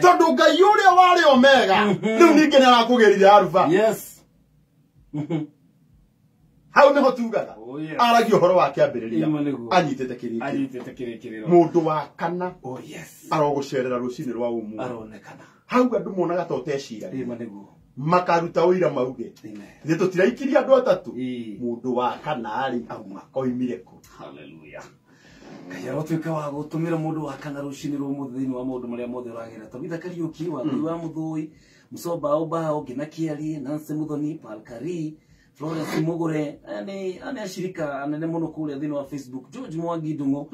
Tondũ Ngai ũrĩa warĩ Omega rĩu ningĩ nĩ arakũgĩrire Alpha. Yes. Hau nĩho tugaga. Aragia ũhoro wa kĩambĩrĩria. Anyitĩte kĩrĩkĩrĩro. Mũndũ wa kana. Arogũcerera rũcinĩ rwa ũmũthĩ. Hau andũ monaga ta ũteciragia. Makaruta ũira mauge. Nĩ tũtiraikirie andũ atatũ. Mũndũ wa kana rĩ oimire kũ. Hallelujah. Ngai arotuĩka wa gũtũmĩra mũndũ wa kana rũcinĩ rwa ũmũthĩ thĩinĩ wa maũndũ marĩa mothe ũragerera. Tabitha Kariuki wa Ngui wa Mũthũi, Mũcomba Ũmbao, Ngina Kĩari, Nancy Muthoni, Palkari, Florence Mugure, ani ashirika anene mũno kũrĩa thĩinĩ wa Facebook. George Mwangi Ndung'u.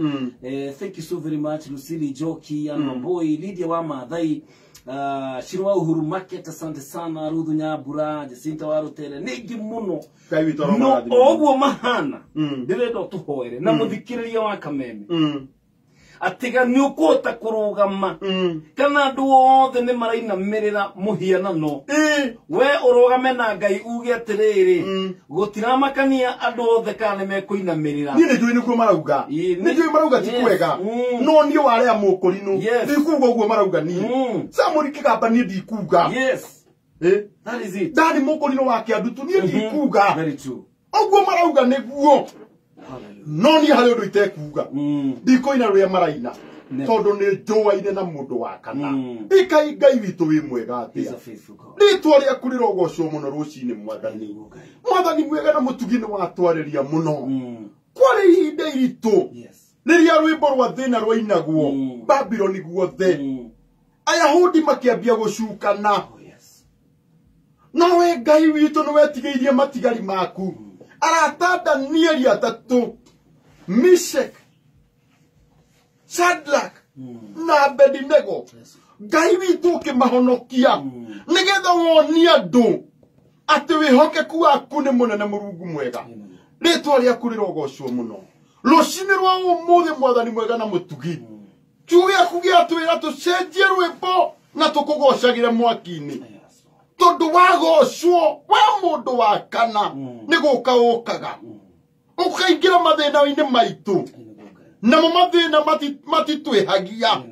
Thank you so very much. Lucille Joki, Anna Boy, Lydia wa Maathai, Shirwa Uhuru Market, asante sana. Ruthu Nyambura, Jacinta wa Rutere, nĩngĩ mũno. No ũguo mahana. Ndĩrenda tũhoere na mũthikĩrĩria wa Kameme. Atiga nĩ ũkũhota kũrũgama. Kana andũ othe nĩ marainamĩrĩra mũhianano. We ũrũgame na Ngai uge atĩrĩrĩ. Gũtiramakania andũ othe kana nĩ mekũinamĩrĩra. Niĩ nĩnjũĩ nĩguo marauga. Nĩnjũĩ marauga ti kwega. No niĩ warĩa mũkũrinũ. Ndikuuga ũguo marauga niĩ. Samuel Kĩgamba niĩ ndikuuga. Yes. That is it. Ndari mũkũrinũ wa Kĩandutu niĩ ndikuuga. Very true. Ũguo marauga nĩguo. No niĩ harĩ ũndũ itekuuga. Ndikũina rũrĩa maraina. Tondũ nĩ njũaine na mũndũ wa kana. Ngai witũ wĩ mwega atĩa. Rĩtwa rĩaku rĩrogocwo mũno rũcinĩ Mwathani. Mwathani mwega na mũtugi nĩ watwarĩria mũno. Kwarĩ ihinda iritũ. Rĩrĩa rwĩmbo rwa thĩna rwainagwo Babyloni guothe. Ayahudi makĩambia gũcukana. Nawe Ngai witũ nĩ wetigĩirie matigari maku. Arata Danieli atatũ, Meshach, Shadrach na Abednego. Ngai witũ ũkĩmahonokia nĩgetha wonie andũ atĩ wĩhokeku waku nĩ mũnene Mũrungu mwega. Rĩtwa rĩaku rĩrogocwo mũno. Rũcinĩ rwa ũmũthĩ Mwathani mwega na mũtugi. Kiuya kugia twira tucenjie rwimbo na tukugocagire mwaki-ini. Tondu wagocwo wa mundu wa kana ni guka ukaga. Ukaingira mathina-ini maitu. Na mathina matitwihagia.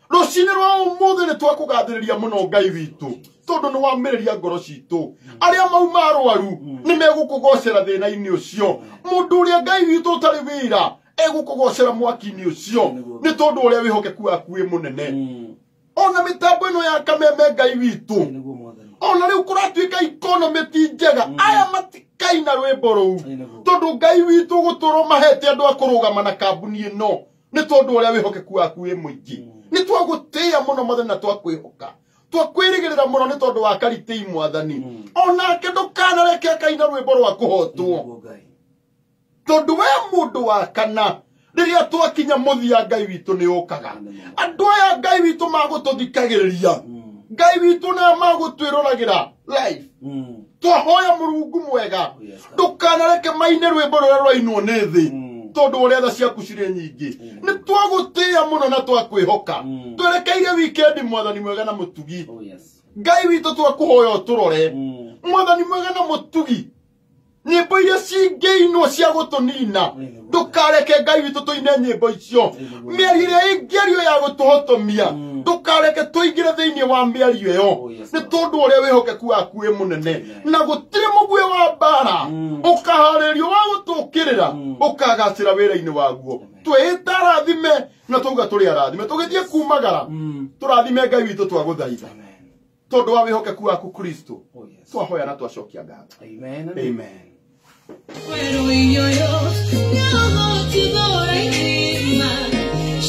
Rucini rwa umuthi ni twakugathiriria muno Ngai witu. Tondu ni wamiriria ngoro citu. Aria mauma arwaru ni megukugocera thina-ini ucio. Mundu uria Ngai witu utari wira egukugocera mwaki-ini ucio. Ni tondu uria wihokeku waku wi munene. Ona mitambo ino ya kameme Ngai witu. Ona riu kuratuika economy ti njega. Aya matikaina rwimbo ruu. Tondu Ngai witu guturo mahete andu akurugama na kambuni ino. Ni tondu uria wihokeku waku wi muingi. Ni twagutia muno mathina twakwihoka. Twakwirigirira muno ni tondu wa kariti mwathani. Ona kindu kana reke kaina rwimbo rwa kuhotwo. Tondu we mundu wa kana riria twakinya muthia Ngai witu ni ukaga. Andu aya Ngai witu magututhikagiriria. Ngai witu na magutwiruragira live. Twahoya Murungu mwega. Ndukanareke maine rwimbo ruria rwainwo ni thi. Tondu uria tha ciaku ciri nyingi. Ni twagutia muno na twakwihoka. Twerekeire weekend mwathani mwega na mutugi. Ngai witu twakuhoya turore. Mwathani mwega na mutugi. Nyimbo iria cingiinwo cia gutunina. Ndukareke Ngai witu tuine nyimbo icio. Miario iria ingiario ya gutuhotomia. Ndukareke tuingire thiini wa miario iyo. Ni tondu uria wihokeku waku wi munene. Na gutire mugwe wa bara. Ukaharirio wa gutukirira. Ukagacira wira-ini waguo. Twita rathime na tuga turi arathime. Tugithie kumagara. Turathime Ngai witu twaguthaitha. Tondu wa wihokeku waku Kristo. Twahoya na twacokia ngatho. Amen. Amen. Pero yo no te voy a ir más.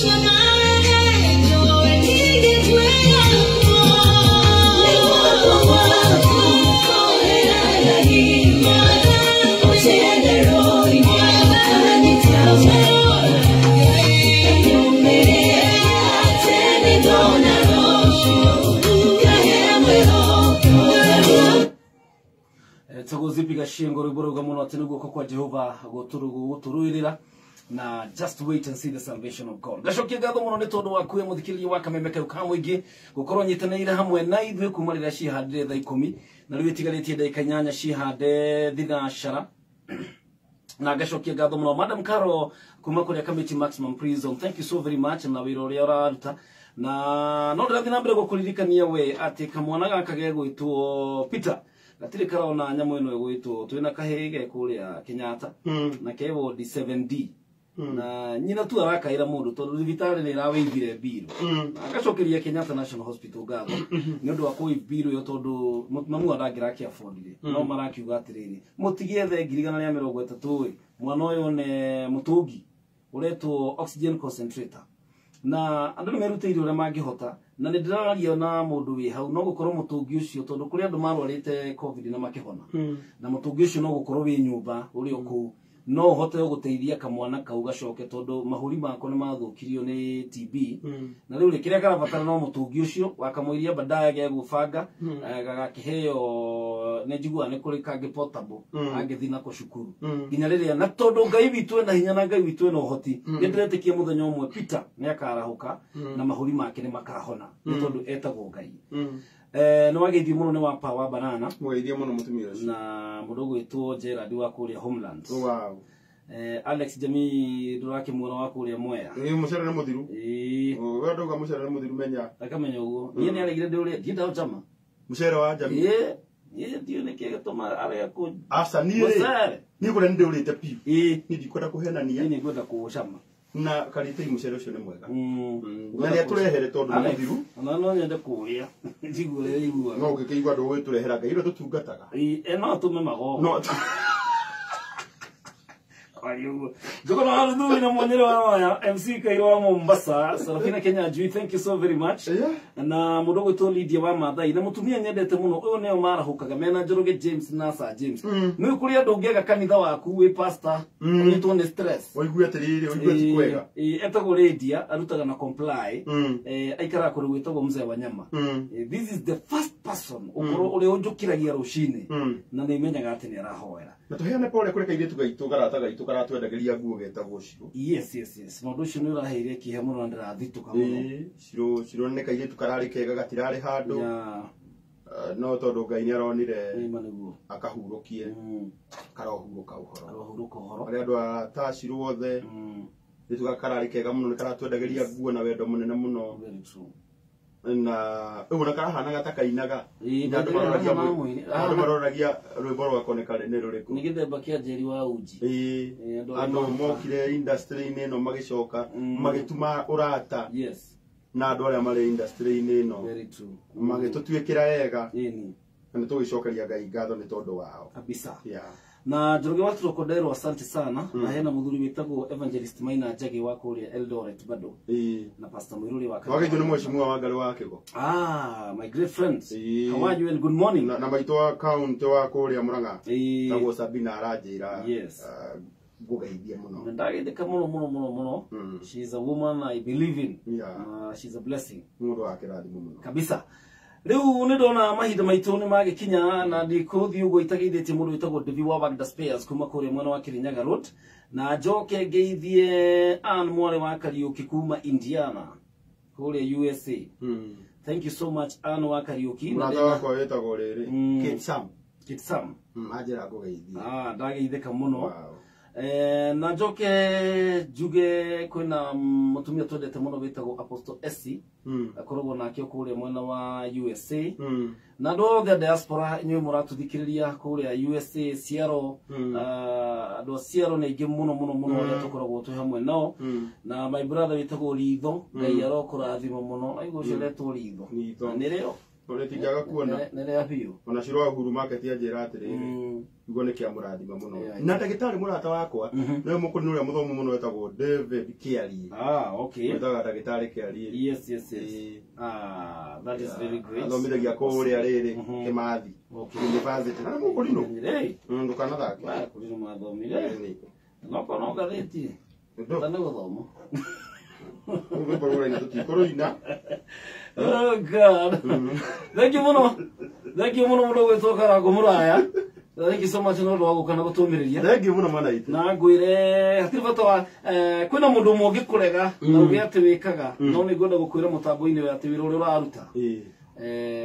Llamaré yo el día que tuguzipiga shingo riboroga muno ati niguo kwa Jehova guturuirira na just wait and see the salvation of God. Gacokia ngatho muno ni tondu waku muthikiriria wa Kameme ka muingi gukorwo nyitanĩire hamwe na ithuĩ kuma rĩrĩa cihandire thaa 10 na rĩu itigarĩtie ndagĩka 8 cihande thinacara. Na gacokia ngatho muno Madam Carol kuma kũrĩa Community Maximum Prison. Thank you so very much na wĩra ũrĩa ũraruta. Na no ndĩrathiĩ na mbere gũkũririkania we atĩ kamwana gaka gegwĩtwo Peter gatire karona nyamo ino gwitwo twina kahege kuria Kenyatta na kewo D7D na nyina tu arakaira mundu tondu thibitari ni raweithire biru agacokeria Kenyatta National Hospital gatho ni undu wa kuibiru yo tondu mamu arangira ki affordire no marakiuga atiriri mutigie the 130 mwana uyu ne mutungi uretwo oxygen concentrator na andu merutĩire uria mangihota na ni ndiraria na mundu wi hau no gukorwo mutungi ucio tondu kuri andu marwarite covid na makihona na mutungi ucio no gukorwo wi nyumba uri oku no hote guteithia kamwana kau gacoke tondu mahuri mako ni mathukirio ni TB na riu rikiria karabatara no mutungi ucio wakamuiria badaya ge gubanga gagakiheo ne jigua ne kuri kange portable angethi na kushukuru ginya riria na tondu Ngai witu na hinya na Ngai witu no hoti ndiretikie muthenya umwe Peter ni akarahuka na mahuri make ni makahona ni tondu etagwo Ngai no wageithie muno ni wa Power Banana Mweithie muno mutumia na mundu gwitwo Gerard wa kuria Homelands. Wow. Alex Jami durake muno wa kuria Mwea. Mucere ni muthiru. We nduga mucere ni muthiru menya. Akamenya uguo. Ni ni aregire nduria ndinda jama. Mucere wa Jami. Ye dio ne kega toma area ku. Asa ni ri. Ni kure ndurite pi. Ni ndikwenda kuhenania. Ni kwenda kucama. Na karitei mucere ucio ni mwega. Na ni aturehere tondu ni muthiru. Na no nyende kuria. Njigure igua. No ngikigwa ndu witurehera Ngai ro tutungataga. No tume mago. No. Ayugo. Jogona harudu ina mwenyere wa MC Kairo wa Mombasa. Sarafina Kenya Jui, thank you so very much. Na mudogo to Lydia wa Mathai na mutumia nyendete muno uyo neo marahukaga mena Njoroge James na Sir James. Ni kuri andu ngega kanitha waku we pastor ni to ne stress. Waigua atiriri, waigua tikwega. Etago Lydia arutaga na comply. Aikara kuri witagwo mzee wa nyama. This is the first person ukoro uri unjukiragia rushini na ni menyaga ati ni arahoera. Na tuheane pole kuri kaire tugaitu garataga itukara karatwendageria nguo getagwo Shiro. Yes. Mundu ucio ni uraheire kihe muno ndirathituka muno. Shiro ne kairitu karari kega gatirari handu. No tondu Ngai ni aronire akahurukie karohuruka uhoro. Ari andu ata Shiro wothe nituga karari kega muno ni karatwendageria nguo na wendo munene muno. Na ubona karahana gatakainaga andu maroragia rwimbo rwako ni kare ni ruriku ni githemba kia Njeri wa Uji andu mokire industry ni no magicoka magituma urata na andu aria mari industry ni no magitutuikira wega na tugicokeria Ngai ngatho ni tondu wao kabisa na Njoroge wa Krokodero asante sana na hena muthuri witagwo Evangelist Maina Njagi wa kuria Eldoret bado na Pastor Mwiruri wa Wage ni mheshimiwa wa Ngali wa Kigo my great friends how are you and good morning na maitwa account wa kuria Muranga tagwo Sabina arajira gugeithia muno ndagithika muno she is a woman I believe in she's a blessing mundu wa kirathimo muno kabisa. Riu ni ndona mahinda maitu ni magikinya na ndikuthi ugo itageithĩtie mundu witagwo Devi wa Wagda Spares kuma kuria mwena wa Kirinyaga Road na njoke ngeithie Ann Mware wa Kariuki kuma Indiana kuria USA. Thank you so much Ann wa Kariuki na ndako wetagwo riri Kitsam ajira kugeithia ndageithika muno na njoke juge kwina mutumia twendete muno witagwo Apostle Essie akoragwo nake kuria mwena wa USA na ndoga diaspora nywe muratuthikiriria kuria USA Seattle ando Seattle ni ingi muno ya tukoragwo tu hamwe nao na my brother witagwo Ritho Ngai arokurathima muno aigo ciretwo Ritho ni reo ore tijaga kuona nere abiyo ona Shiro Huru market ya njira atiriri igo ni kia murathima muno na ndagitari murata wakwa no mukuri nuria muthomu muno wetagwo David Kiari okay wetagwo ndagitari Kiari yes that is very great athomithagia kuria riri Kimathi university na mukuri no ndukana thake kuri no mathomire no kono gatheti tane guthomo oh God. Thank you muno gwitoka gumuraya. Thank you so much no ndo gukana gutumiriria. Thank you muno manaite. Na ngwire hatiri bata wa kwina mundu mungi kurega na ugi ati wikaga no ni ngwenda gukwira mutambo-ini we ati wira uri uraruta.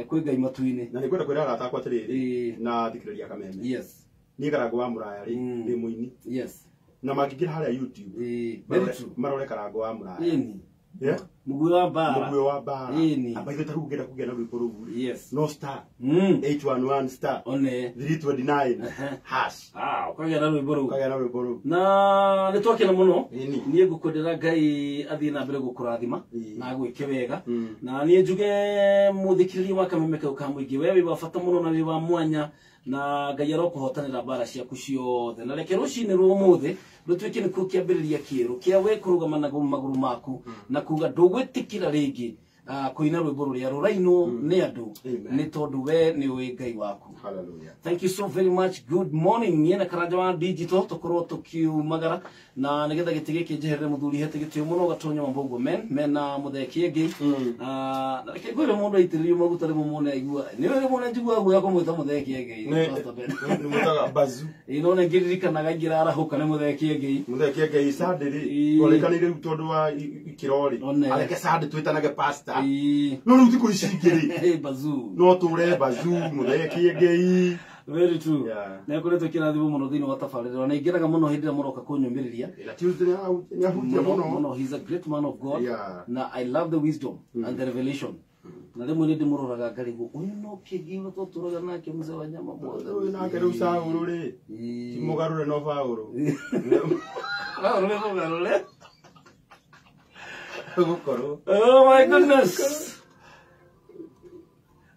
Kwi Ngai matu-ini. Na ni ngwenda kwira arata akwa atiriri na thikiriria kameme. Yes. Ni garago wa muraya ri ndi muini. Yes. Na magigira haria YouTube marore karago wa muraya mugwe wa bara abaitho tarugera kugera rwiko rugu no star 811 star one 329 hash ukagera rwiko rugu na nitwakena muno nie gukwendera Ngai athie na mbere gukurathima na gwike wega na nie njuge muthikiriria wa kameme kau ka muingi wewe wa bata muno na wi wa mwanya na Ngai arokuhotanira bara ciaku ciothe na reke rucini rumuthi rutwike ni kukiambiriria kiero kia we kurugama na maguru maku na kuga ndugwitikira ringi kuina rwimbo ruria ruraino ni andu ni tondu we ni we Ngai waku. Hallelujah. Thank you so very much. Good morning. Niena karanja wa digital tukorwo tukiumagara na nigetha gitigi kinjeherere muthuri hete gitio muno gatonya mabongo men na mutheki ngi na reke gwire mundu aitiririo maguta ri mumone aigua ni we mumone njigua guya kumwita mutheki ngi ni mutaga bazu ino ne ngiririkanaga ngira arahuka ni mutheki ngi sadiri kolekanire tondu wa ikirori areke sadi twitanage pastor no ruti kuishingiri bazu no ture bazu mutheki ngi very true na kuleto kirathimo muno thini wa tafarira na ingiraga muno hindira muroka kunyumiriria no he's a great man of God na I love the wisdom and the revelation na demo ni dimuroraga karibu uyu no kigiwa to turaga nake mzee wa nyama mothe na kare Saulu ri mugarure no Paulo mugarure oh my goodness.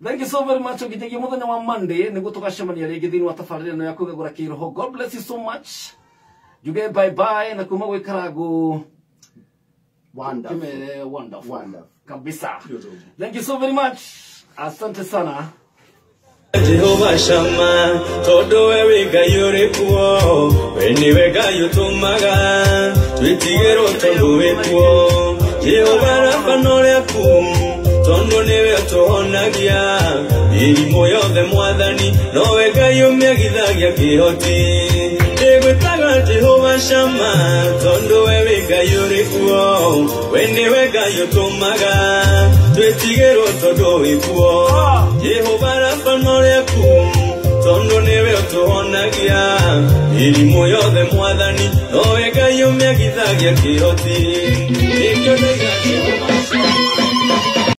Thank you so very much. Ukitegi muthenya wa Monday niguo tugacemania ringi thini wa tafarira no ya kugegura kiroho. God bless you so much. You get bye bye na kuma gwikarago wonderful. Kabisa. Thank you so very much. Asante sana. Jehova Shama todo wewe Ngai kuo we Ngai utumaga twitigero tondu wekuo Jehova Rafa no leku tondo niwe tuhonagia irimo yothe mwathani nowe Ngai umiagithagia kihoti Tũgwĩtaga Jehova Shama tondũ we wĩ Ngai ũrĩ kuo, we nĩwe Ngai ũtũmaga twĩtigĩrwo tondũ wĩ kuo. Jehova Rafa norĩaku tondũ nĩwe ũtũhonagia mĩrimũ yothe Mwathani, nowe Ngai ũmĩagithagia kĩhoti.